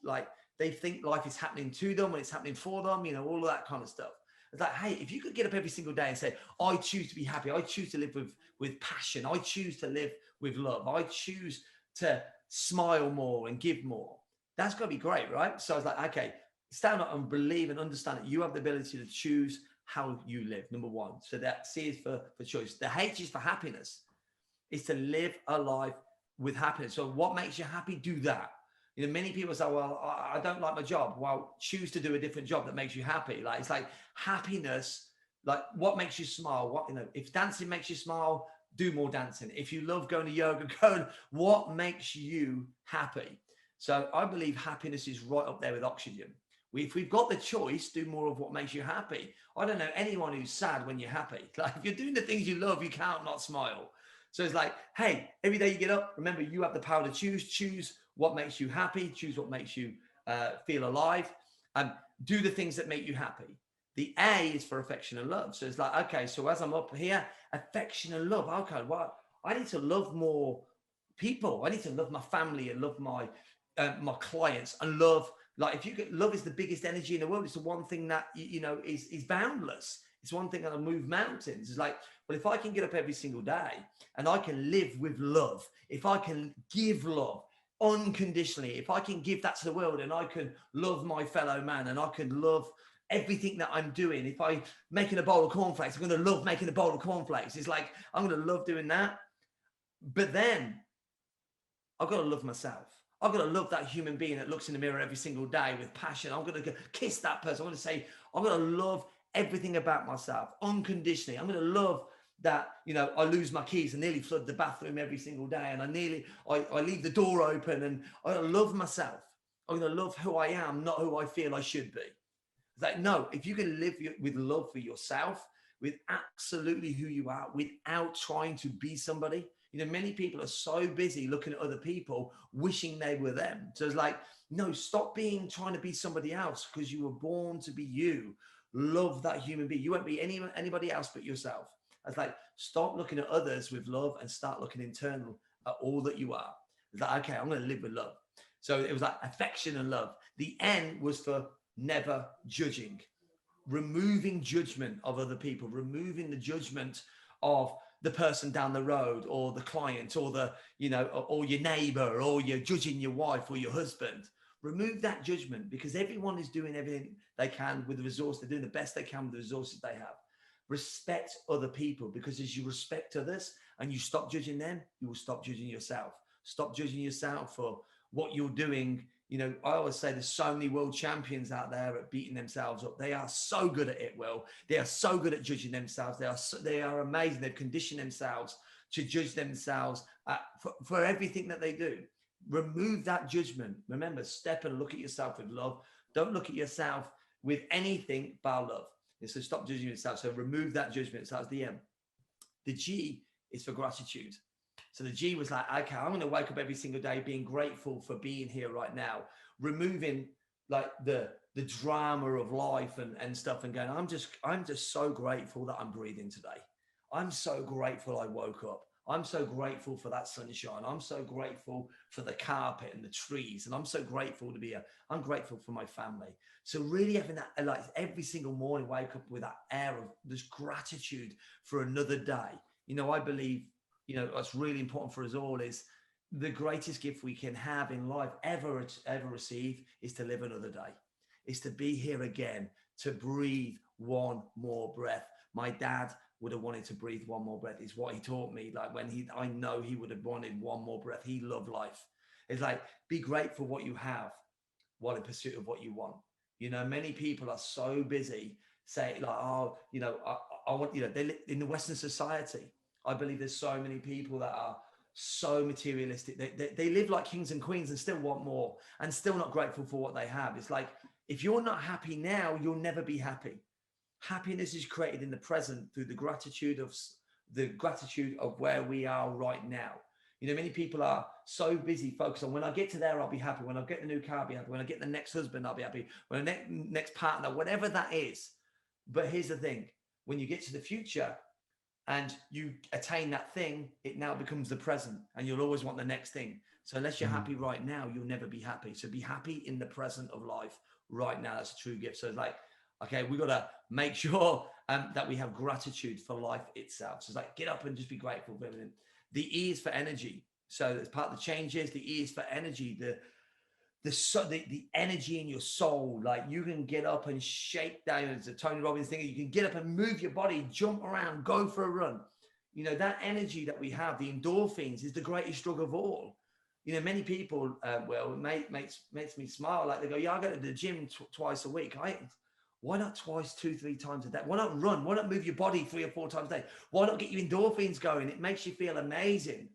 Speaker 2: they think life is happening to them when it's happening for them, all of that kind of stuff. It's like, hey, if you could get up every single day and say, I choose to be happy. I choose to live with passion. I choose to live with love. I choose to smile more and give more. That's got to be great, right? So I was like, okay, stand up and believe and understand that you have the ability to choose how you live, number one. So that C is for choice. The H is for happiness. It's to live a life with happiness. So what makes you happy? Do that. Many people say, well, I don't like my job. Well, choose to do a different job that makes you happy. It's like happiness, what makes you smile? If dancing makes you smile, do more dancing. If you love going to yoga, what makes you happy? So I believe happiness is right up there with oxygen. If we've got the choice, do more of what makes you happy. I don't know anyone who's sad when you're happy. If you're doing the things you love, you can't not smile. So it's like, hey, every day you get up, remember you have the power to choose what makes you happy, choose what makes you feel alive, and do the things that make you happy. The A is for affection and love. So it's like, okay, so as I'm up here, affection and love. Okay, well, I need to love more people. I need to love my family and love my clients and love. Love is the biggest energy in the world. It's the one thing that is boundless. It's one thing that'll move mountains. It's like, well, if I can get up every single day and I can live with love, if I can give love unconditionally, if I can give that to the world and I can love my fellow man and I can love everything that I'm doing. If I'm making a bowl of cornflakes, I'm going to love making a bowl of cornflakes. It's like, I'm going to love doing that. But then I've got to love myself. I've got to love that human being that looks in the mirror every single day with passion. I'm going to kiss that person. I'm going to say, I'm going to love everything about myself unconditionally. I'm going to love that, I lose my keys and nearly flood the bathroom every single day. And I leave the door open and I love myself. I'm going to love who I am, not who I feel I should be. It's like, no, if you can live with love for yourself, with absolutely who you are, without trying to be somebody. Many people are so busy looking at other people, wishing they were them. So it's like, no, stop trying to be somebody else, because you were born to be you. Love that human being. You won't be anybody else but yourself. It's like, stop looking at others with love and start looking internal at all that you are. It's like, okay, I'm going to live with love. So it was like affection and love. The N was for never judging, removing judgment of other people, removing the judgment of the person down the road or the client or the, or your neighbor, or you're judging your wife or your husband. Remove that judgment, because everyone is doing everything they can with the resource. They're doing the best they can with the resources they have. Respect other people, because as you respect others and you stop judging them, you will stop judging yourself. Stop judging yourself for what you're doing. I always say there's so many world champions out there at beating themselves up. They are so good at it, Will. They are so good at judging themselves. They are amazing. They've conditioned themselves to judge themselves for everything that they do. Remove that judgment. Remember, step and look at yourself with love. Don't look at yourself with anything but love. And so stop judging yourself. So remove that judgment. So that's the M. The G is for gratitude. So the G was like, okay, I'm going to wake up every single day being grateful for being here right now, removing like the drama of life and stuff, and going, I'm just so grateful that I'm breathing today. I'm so grateful I woke up. I'm so grateful for that sunshine. I'm so grateful for the carpet and the trees. And I'm so grateful to be I'm grateful for my family. So really having that, like every single morning, wake up with that air of this gratitude for another day. I believe, what's really important for us all is the greatest gift we can have in life ever receive is to live another day, is to be here again, to breathe one more breath. My dad would have wanted to breathe one more breath. Is what he taught me. Like I know he would have wanted one more breath. He loved life. It's like, be grateful what you have while in pursuit of what you want. Many people are so busy saying like, oh, I want, they live in the Western society. I believe there's so many people that are so materialistic. They live like kings and queens and still want more and still not grateful for what they have. It's like, if you're not happy now, you'll never be happy. Happiness is created in the present through the gratitude of where we are right now. Many people are so busy focused on, when I get to there, I'll be happy. When I get the new car, I'll be happy. When I get the next husband, I'll be happy. When the next partner, whatever that is. But here's the thing, when you get to the future and you attain that thing, it now becomes the present, and you'll always want the next thing. So unless you're happy right now, you'll never be happy. So be happy in the present of life right now. That's a true gift. So it's like, okay, we got to make sure that we have gratitude for life itself. So it's like, get up and just be grateful for everything. The E is for energy. So as part of the changes, the E is for energy. The energy in your soul, like you can get up and shake down. It's a Tony Robbins thing. You can get up and move your body, jump around, go for a run. That energy that we have, the endorphins, is the greatest drug of all. Many people, it makes me smile. Like they go, yeah, I go to the gym twice a week. Why not twice, 2-3 times a day? Why not run? Why not move your body 3 or 4 times a day? Why not get your endorphins going? It makes you feel amazing.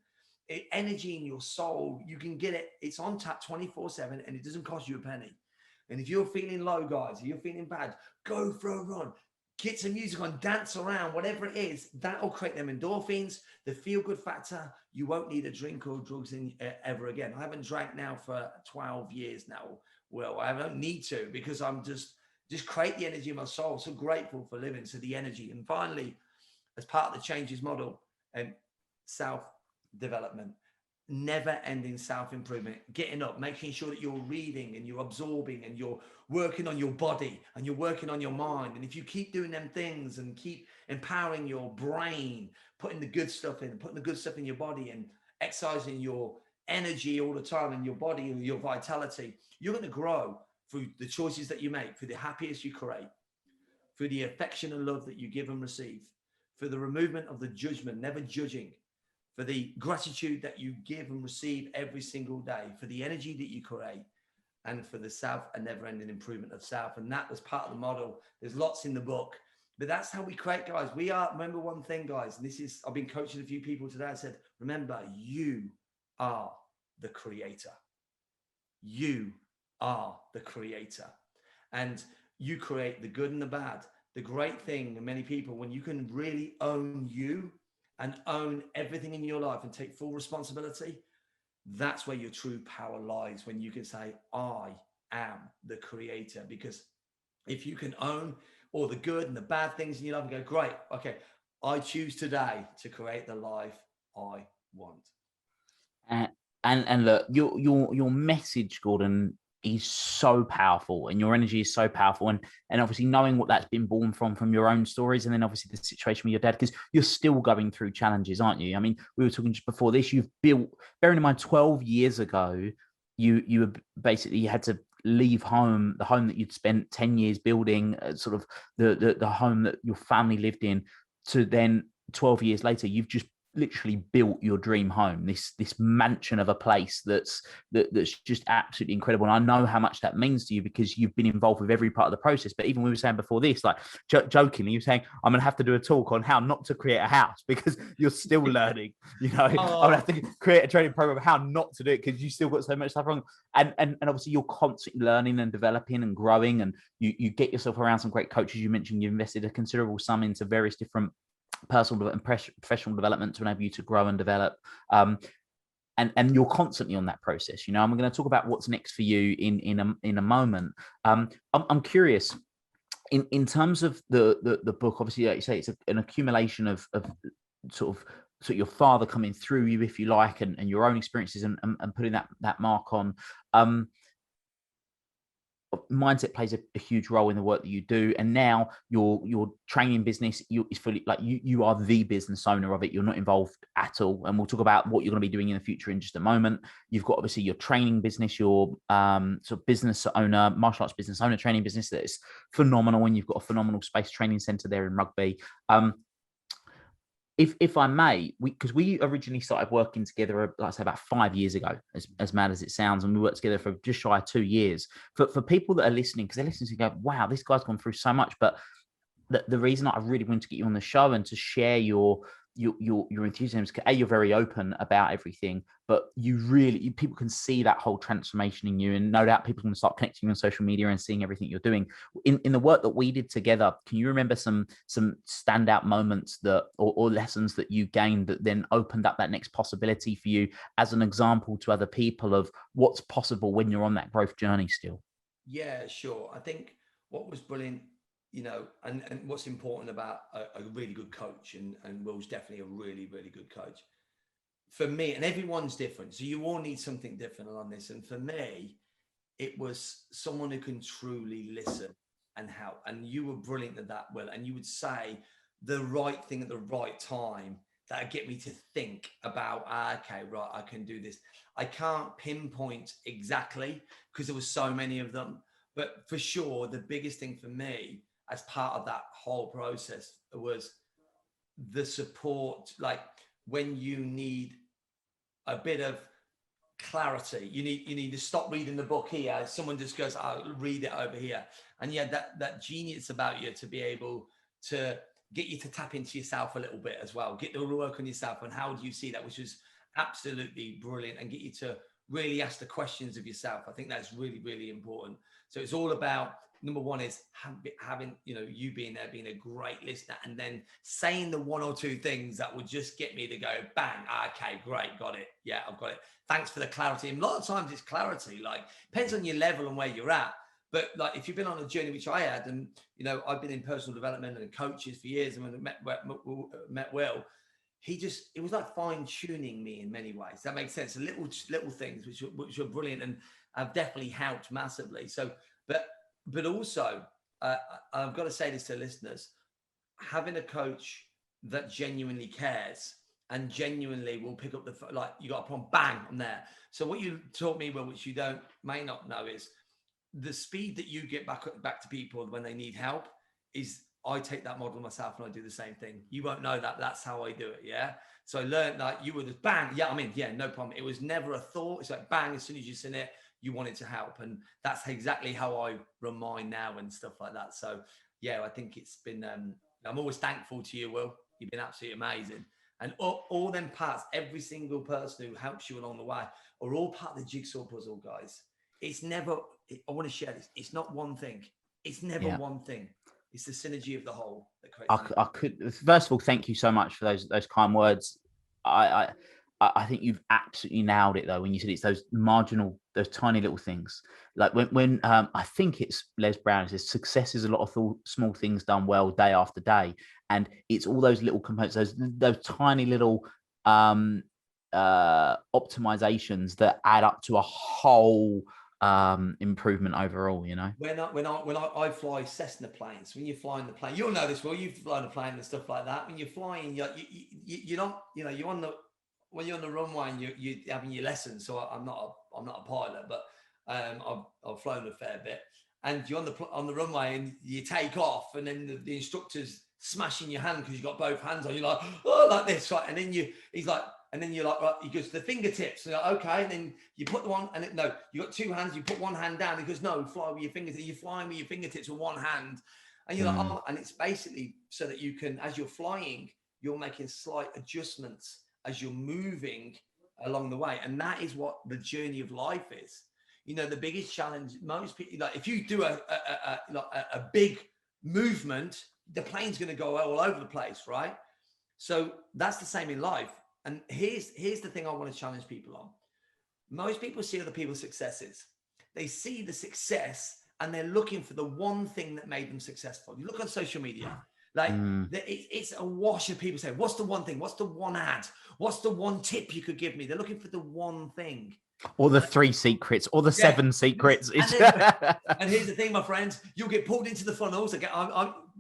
Speaker 2: Energy in your soul, you can get it. It's on tap 24/7, and it doesn't cost you a penny. And if you're feeling low, guys, if you're feeling bad, go for a run. Get some music on, dance around, whatever it is. That'll create them endorphins, the feel-good factor. You won't need a drink or drugs ever again. I haven't drank now for 12 years now. Well, I don't need to, because I'm just create the energy in my soul. So grateful for living. So the energy. And finally, as part of the changes model, and self-development, never-ending self-improvement, getting up, making sure that you're reading and you're absorbing and you're working on your body and you're working on your mind. And if you keep doing them things and keep empowering your brain, putting the good stuff in, putting the good stuff in your body and exercising your energy all the time in your body and your vitality, you're going to grow through the choices that you make, through the happiness you create, through the affection and love that you give and receive, for the removal of the judgment, never judging, for the gratitude that you give and receive every single day, for the energy that you create, and for the self and never-ending improvement of self. And that was part of the model. There's lots in the book, but that's how we create, guys. Remember one thing, guys, and I've been coaching a few people today. I said, remember, you are the creator. You are the creator, and you create the good and the bad. The great thing, and many people, when you can really own you and own everything in your life and take full responsibility, that's where your true power lies. When you can say, I am the creator. Because if you can own all the good and the bad things in your life and go, great, okay, I choose today to create the life I want.
Speaker 1: And look, your message, Gordon, is so powerful, and your energy is so powerful, and obviously knowing what that's been born from your own stories, and then obviously the situation with your dad, because you're still going through challenges, aren't you? I mean, we were talking just before this. You've built, bearing in mind, 12 years ago, you basically had to leave home, the home that you'd spent 10 years building, sort of the home that your family lived in, to then 12 years later, you've just literally built your dream home, this mansion of a place that's just absolutely incredible. And I know how much that means to you because you've been involved with every part of the process. But even we were saying before this, like jokingly, you were saying, I'm gonna have to do a talk on how not to create a house because you're still learning. You know, I would have to create a training program of how not to do it because you still got so much stuff wrong. And obviously you're constantly learning and developing and growing, and you get yourself around some great coaches. You mentioned you invested a considerable sum into various different personal and professional development to enable you to grow and develop, and you're constantly on that process. You know, I'm going to talk about what's next for you in a moment. I'm curious in terms of the book. Obviously, like you say, it's an accumulation of sort of your father coming through you, if you like, and your own experiences and putting that mark on. Mindset plays a huge role in the work that you do, and now your training business is fully, like, you are the business owner of it. You're not involved at all, and we'll talk about what you're going to be doing in the future in just a moment. You've got obviously your training business, your sort of business owner, martial arts business owner training business that is phenomenal, and you've got a phenomenal space training center there in Rugby. If I may, because we originally started working together, like I say, about 5 years ago, as mad as it sounds, and we worked together for just shy of 2 years. For people that are listening, because they're listening to go, wow, this guy's gone through so much. But the reason I really wanted to get you on the show and to share your enthusiasm is, A, you're very open about everything, but people can see that whole transformation in you, and no doubt people are going to start connecting on social media and seeing everything you're doing. In the work that we did together, can you remember some standout moments or lessons that you gained that then opened up that next possibility for you as an example to other people of what's possible when you're on that growth journey still?
Speaker 2: Yeah, sure. I think what was brilliant, you know, and what's important about a really good coach, and Will's definitely a really, really good coach. For me, and everyone's different, so you all need something different on this. And for me, it was someone who can truly listen and help. And you were brilliant at that, Will. And you would say the right thing at the right time that would get me to think about, okay, right, I can do this. I can't pinpoint exactly because there were so many of them, but for sure, the biggest thing for me as part of that whole process was the support. Like when you need a bit of clarity, you need to stop reading the book here. Someone just goes, I'll read it over here. And yeah, that genius about you to be able to get you to tap into yourself a little bit as well, get the work on yourself and how do you see that, which was absolutely brilliant, and get you to really ask the questions of yourself. I think that's really, really important. So it's all about, number one is having, you know, you being there, being a great listener, and then saying the one or two things that would just get me to go, bang, okay, great, got it. Yeah, I've got it. Thanks for the clarity. And a lot of times it's clarity, like depends on your level and where you're at. But like if you've been on a journey, which I had, and you know, I've been in personal development and coaches for years, and when I met Will, it was like fine tuning me in many ways. That makes sense. Little things which were brilliant and have definitely helped massively. So, but also, I've got to say this to listeners: having a coach that genuinely cares and genuinely will pick up the like, you got a problem, bang, I'm there. So what you taught me, Will, which you may not know, is the speed that you get back to people when they need help is, I take that model myself and I do the same thing. You won't know that. That's how I do it. Yeah. So I learned that you were just bang. Yeah. I mean, yeah, no problem. It was never a thought. It's like bang, as soon as you've seen it, you wanted to help. And that's exactly how I run mine now and stuff like that. So yeah, I think it's been, I'm always thankful to you, Will. You've been absolutely amazing. And all them parts, every single person who helps you along the way are all part of the jigsaw puzzle, guys. It's never, I want to share this. It's not one thing. It's never one thing. It's the synergy of the whole that creates.
Speaker 1: I could, first of all, thank you so much for those kind words. I think you've absolutely nailed it though when you said it's those marginal, those tiny little things. Like when I think it's Les Brown says success is a lot of small things done well day after day, and it's all those little components, those tiny little optimizations that add up to a whole improvement overall. You know,
Speaker 2: when I fly Cessna planes, when you're flying the plane, you'll know this. Well, you've flown a plane and stuff like that. When you're flying, you're not, you know, you're on the, when you're on the runway and you're having your lessons. So I'm not a pilot, but I've flown a fair bit. And you're on the runway and you take off, and then the instructor's smashing your hand because you've got both hands on. You're like, oh, like this, right? And then he's like, and then you're like, right, he goes to the fingertips. So you're like, okay. And then you put the one, and no, you got two hands. You put one hand down. He goes, no, fly with your fingertips. You're flying with your fingertips with one hand. And you're like, oh, and it's basically so that you can, as you're flying, you're making slight adjustments as you're moving along the way. And that is what the journey of life is. You know, the biggest challenge, most people, like if you do a big movement, the plane's going to go all over the place, right? So that's the same in life. And here's the thing I want to challenge people on. Most people see other people's successes. They see the success and they're looking for the one thing that made them successful. You look on social media, like it's a wash of people saying, what's the one thing? What's the one ad? What's the one tip you could give me? They're looking for the one thing.
Speaker 1: Or the 3 secrets, or the 7 secrets.
Speaker 2: And here's the thing, my friends, you'll get pulled into the funnels. Again,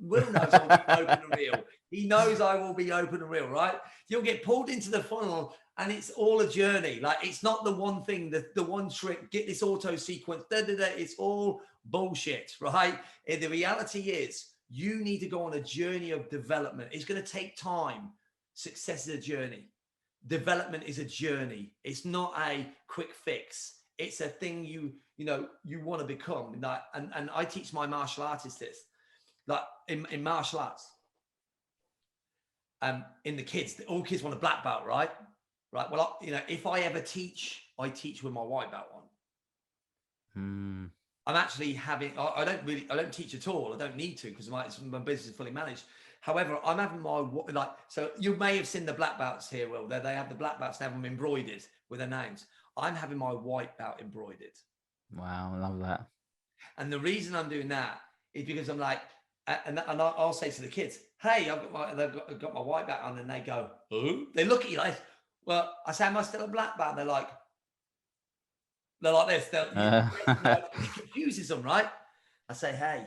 Speaker 2: Will knows I'll be open and real. He knows I will be open and real, right? You'll get pulled into the funnel, and it's all a journey. Like, it's not the one thing, the one trick, get this auto sequence, it's all bullshit, right? And the reality is, you need to go on a journey of development. It's going to take time. Success is a journey. Development is a journey. It's not a quick fix. It's a thing you want to become. Like, and I teach my martial artists this. Like in martial arts, in the kids, all kids want a black belt, right? Right. Well, if I ever teach, I teach with my white belt on. I'm actually having, I don't teach at all. I don't need to because my business is fully managed. However, I'm having so you may have seen the black belts here, Will. They have the black belts, they have them embroidered with their names. I'm having my white belt embroidered.
Speaker 1: Wow, I love that. And
Speaker 2: the reason I'm doing that is because I'm like, and I'll say to the kids, hey, I've got my white belt on, and they go, oh, they look at you like, well, I say, am I still a black belt? They're like this. It confuses them, right? I say, hey,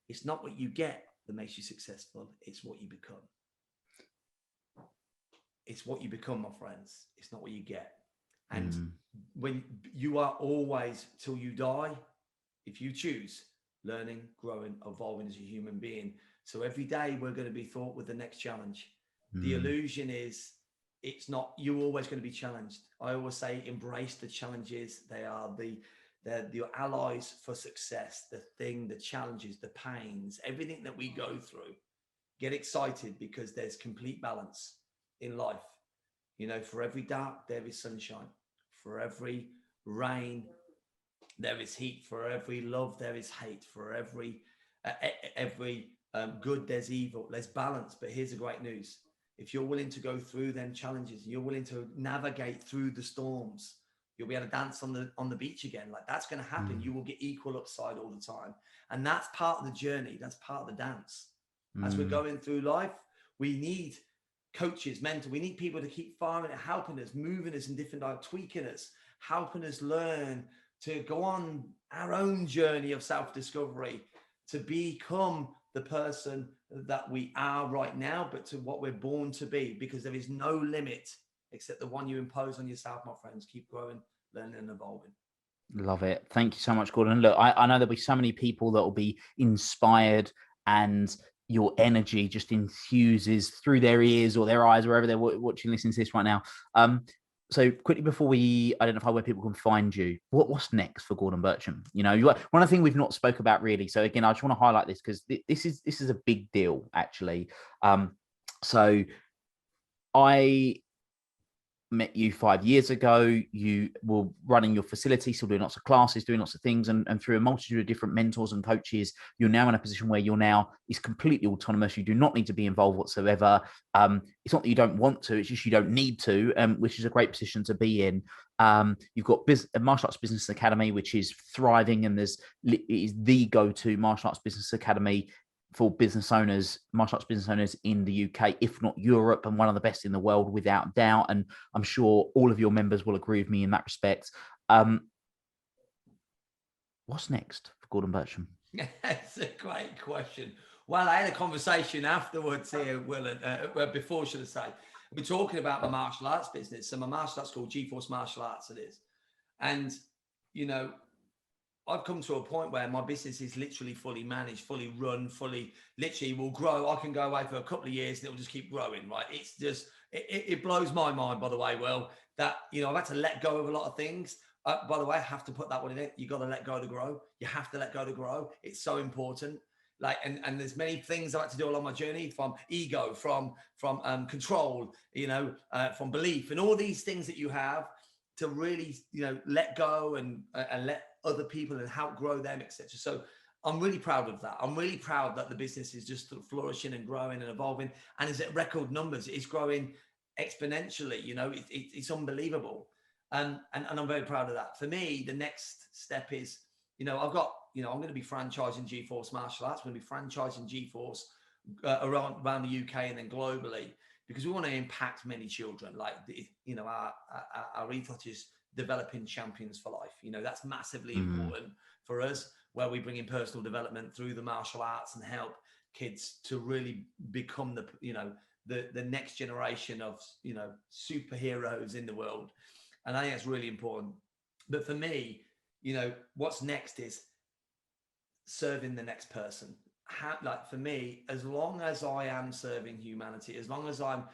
Speaker 2: it's not what you get that makes you successful. It's what you become. It's what you become, my friends. It's not what you get. And when you are always, till you die, if you choose, learning, growing, evolving as a human being. So every day we're going to be thought with the next challenge. The illusion is, it's not, you're always going to be challenged. I always say, embrace the challenges. They're your allies for success. The challenges, the pains, everything that we go through. Get excited because there's complete balance in life. For every dark, there is sunshine. For every rain, there is heat. For every love, there is hate. For every good, there's evil. There's balance. But here's the great news. If you're willing to go through them challenges, you're willing to navigate through the storms, you'll be able to dance on the beach again. Like, that's going to happen. You will get equal upside all the time. And that's part of the journey. That's part of the dance. As we're going through life, we need coaches, mentors. We need people to keep firing, helping us, moving us in different directions, tweaking us, helping us learn to go on our own journey of self-discovery, to become the person that we are right now, but to what we're born to be, because there is no limit except the one you impose on yourself, my friends. Keep growing, learning, and evolving.
Speaker 1: Love it. Thank you so much, Gordon. Look, I know there'll be so many people that will be inspired, and your energy just infuses through their ears or their eyes, wherever they're watching, listening to this right now. So quickly before we identify where people can find you, what's next for Gordon Burcham? One of the things we've not spoke about really. So again, I just want to highlight this because this is a big deal actually. So met you 5 years ago. You were running your facility, still doing lots of classes, doing lots of things, and through a multitude of different mentors and coaches, you're now in a position where you're now is completely autonomous. You do not need to be involved whatsoever. It's not that you don't want to, it's just you don't need to, which is a great position to be in. You've got Martial Arts Business Academy, which is thriving, and is the go-to martial arts business academy for business owners, martial arts business owners in the UK, if not Europe, and one of the best in the world without doubt. And I'm sure all of your members will agree with me in that respect. What's next for Gordon Burcham?
Speaker 2: That's a great question. Well, I had a conversation afterwards here, Will, before, should I say. We're talking about my martial arts business. So my martial arts called G-Force Martial Arts, it is. And, you know, I've come to a point where my business is literally fully managed, fully run, literally will grow. I can go away for a couple of years and it'll just keep growing, right? It's just, it blows my mind, by the way, Will, that, you know, I've had to let go of a lot of things. By the way, I have to put that one in it. You got to let go to grow. You have to let go to grow. It's so important. Like, and there's many things I had to do along my journey, from ego, from control, you know, from belief, and all these things that you have to really, you know, let go and let other people and help grow them, etc. So I'm really proud of that. I'm really proud that the business is just flourishing and growing and evolving, and is at record numbers. It's growing exponentially. You know, it's unbelievable, and I'm very proud of that. For me, the next step is, you know, I've got, you know, I'm going to be franchising G-Force Martial Arts. I'm going to be franchising G-Force around the UK and then globally, because we want to impact many children. Like, you know, our ethos is developing champions for life. You know, that's massively important for us, where we bring in personal development through the martial arts and help kids to really become the, you know, the next generation of, you know, superheroes in the world. And I think that's really important. But for me, you know, what's next is serving the next person. Like, for me, as long as I am serving humanity, as long as I'm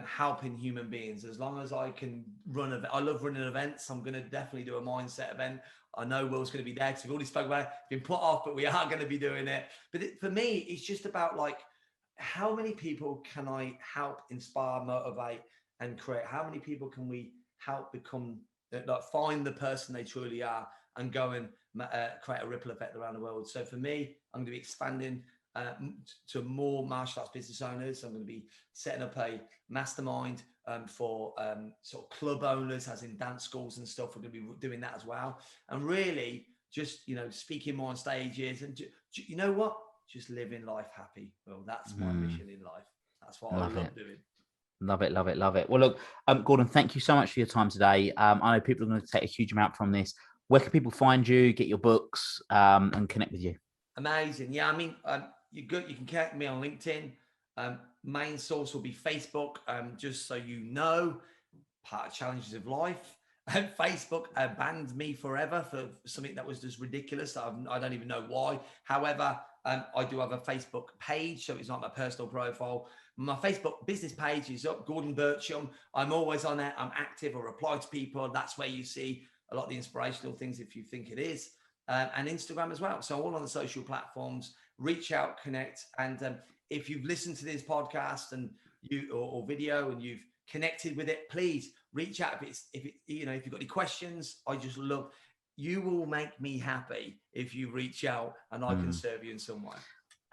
Speaker 2: helping human beings, as long as I can run I love running events. I'm going to definitely do a mindset event. I know Will's going to be there because we've already spoke about it. It's been put off, but we are going to be doing it. But for me, it's just about, like, how many people can I help, inspire, motivate, and create? How many people can we help become, like, find the person they truly are, and go and create a ripple effect around the world? So for me, I'm going to be expanding to more martial arts business owners. I'm going to be setting up a mastermind for sort of club owners, as in dance schools and stuff. We're going to be doing that as well. And really just, you know, speaking more on stages, and you know what? Just living life happy. Well, that's my mission in life. That's what I love doing.
Speaker 1: Love it, love it, love it. Well, look, Gordon, thank you so much for your time today. I know people are going to take a huge amount from this. Where can people find you, get your books, and connect with you?
Speaker 2: Amazing. Yeah, I mean, you're good. You can connect me on LinkedIn. Main source will be Facebook, just so you know, part of Challenges of Life. Facebook banned me forever for something that was just ridiculous. I don't even know why. However, I do have a Facebook page, so it's not my personal profile. My Facebook business page is up, Gordon Burcham. I'm always on it. I'm active. I reply to people. That's where you see a lot of the inspirational things, if you think it is, and Instagram as well. So all on the social platforms. Reach out, connect, and if you've listened to this podcast and or video and you've connected with it, please reach out. If you know, if you've got any questions, I just love. You will make me happy if you reach out and I can serve you in some way.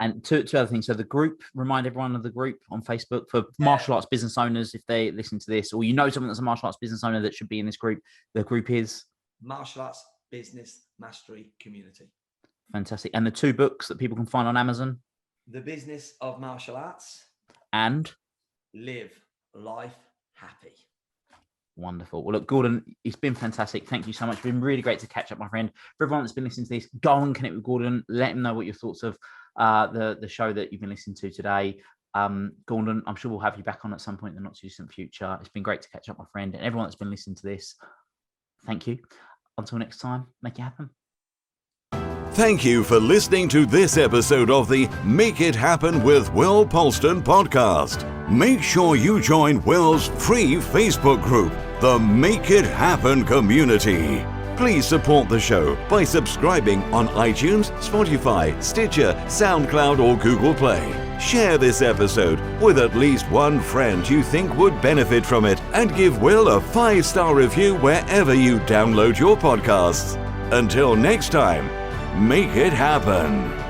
Speaker 1: And two other things. So the group, remind everyone of the group on Facebook for martial arts business owners. If they listen to this, or you know someone that's a martial arts business owner that should be in this group, the group is
Speaker 2: Martial Arts Business Mastery Community.
Speaker 1: Fantastic. And the two books that people can find on Amazon?
Speaker 2: The Business of Martial Arts
Speaker 1: and
Speaker 2: Live Life Happy.
Speaker 1: Wonderful. Well, look, Gordon, it's been fantastic. Thank you so much. It's been really great to catch up, my friend. For everyone that's been listening to this, go and connect with Gordon. Let him know what your thoughts of the show that you've been listening to today. Gordon, I'm sure we'll have you back on at some point in the not too distant future. It's been great to catch up, my friend. And everyone that's been listening to this, thank you. Until next time, make it happen.
Speaker 3: Thank you for listening to this episode of the Make It Happen with Will Polston podcast. Make sure you join Will's free Facebook group, the Make It Happen community. Please support the show by subscribing on iTunes, Spotify, Stitcher, SoundCloud or Google Play. Share this episode with at least one friend you think would benefit from it, and give Will a 5-star review wherever you download your podcasts. Until next time, make it happen.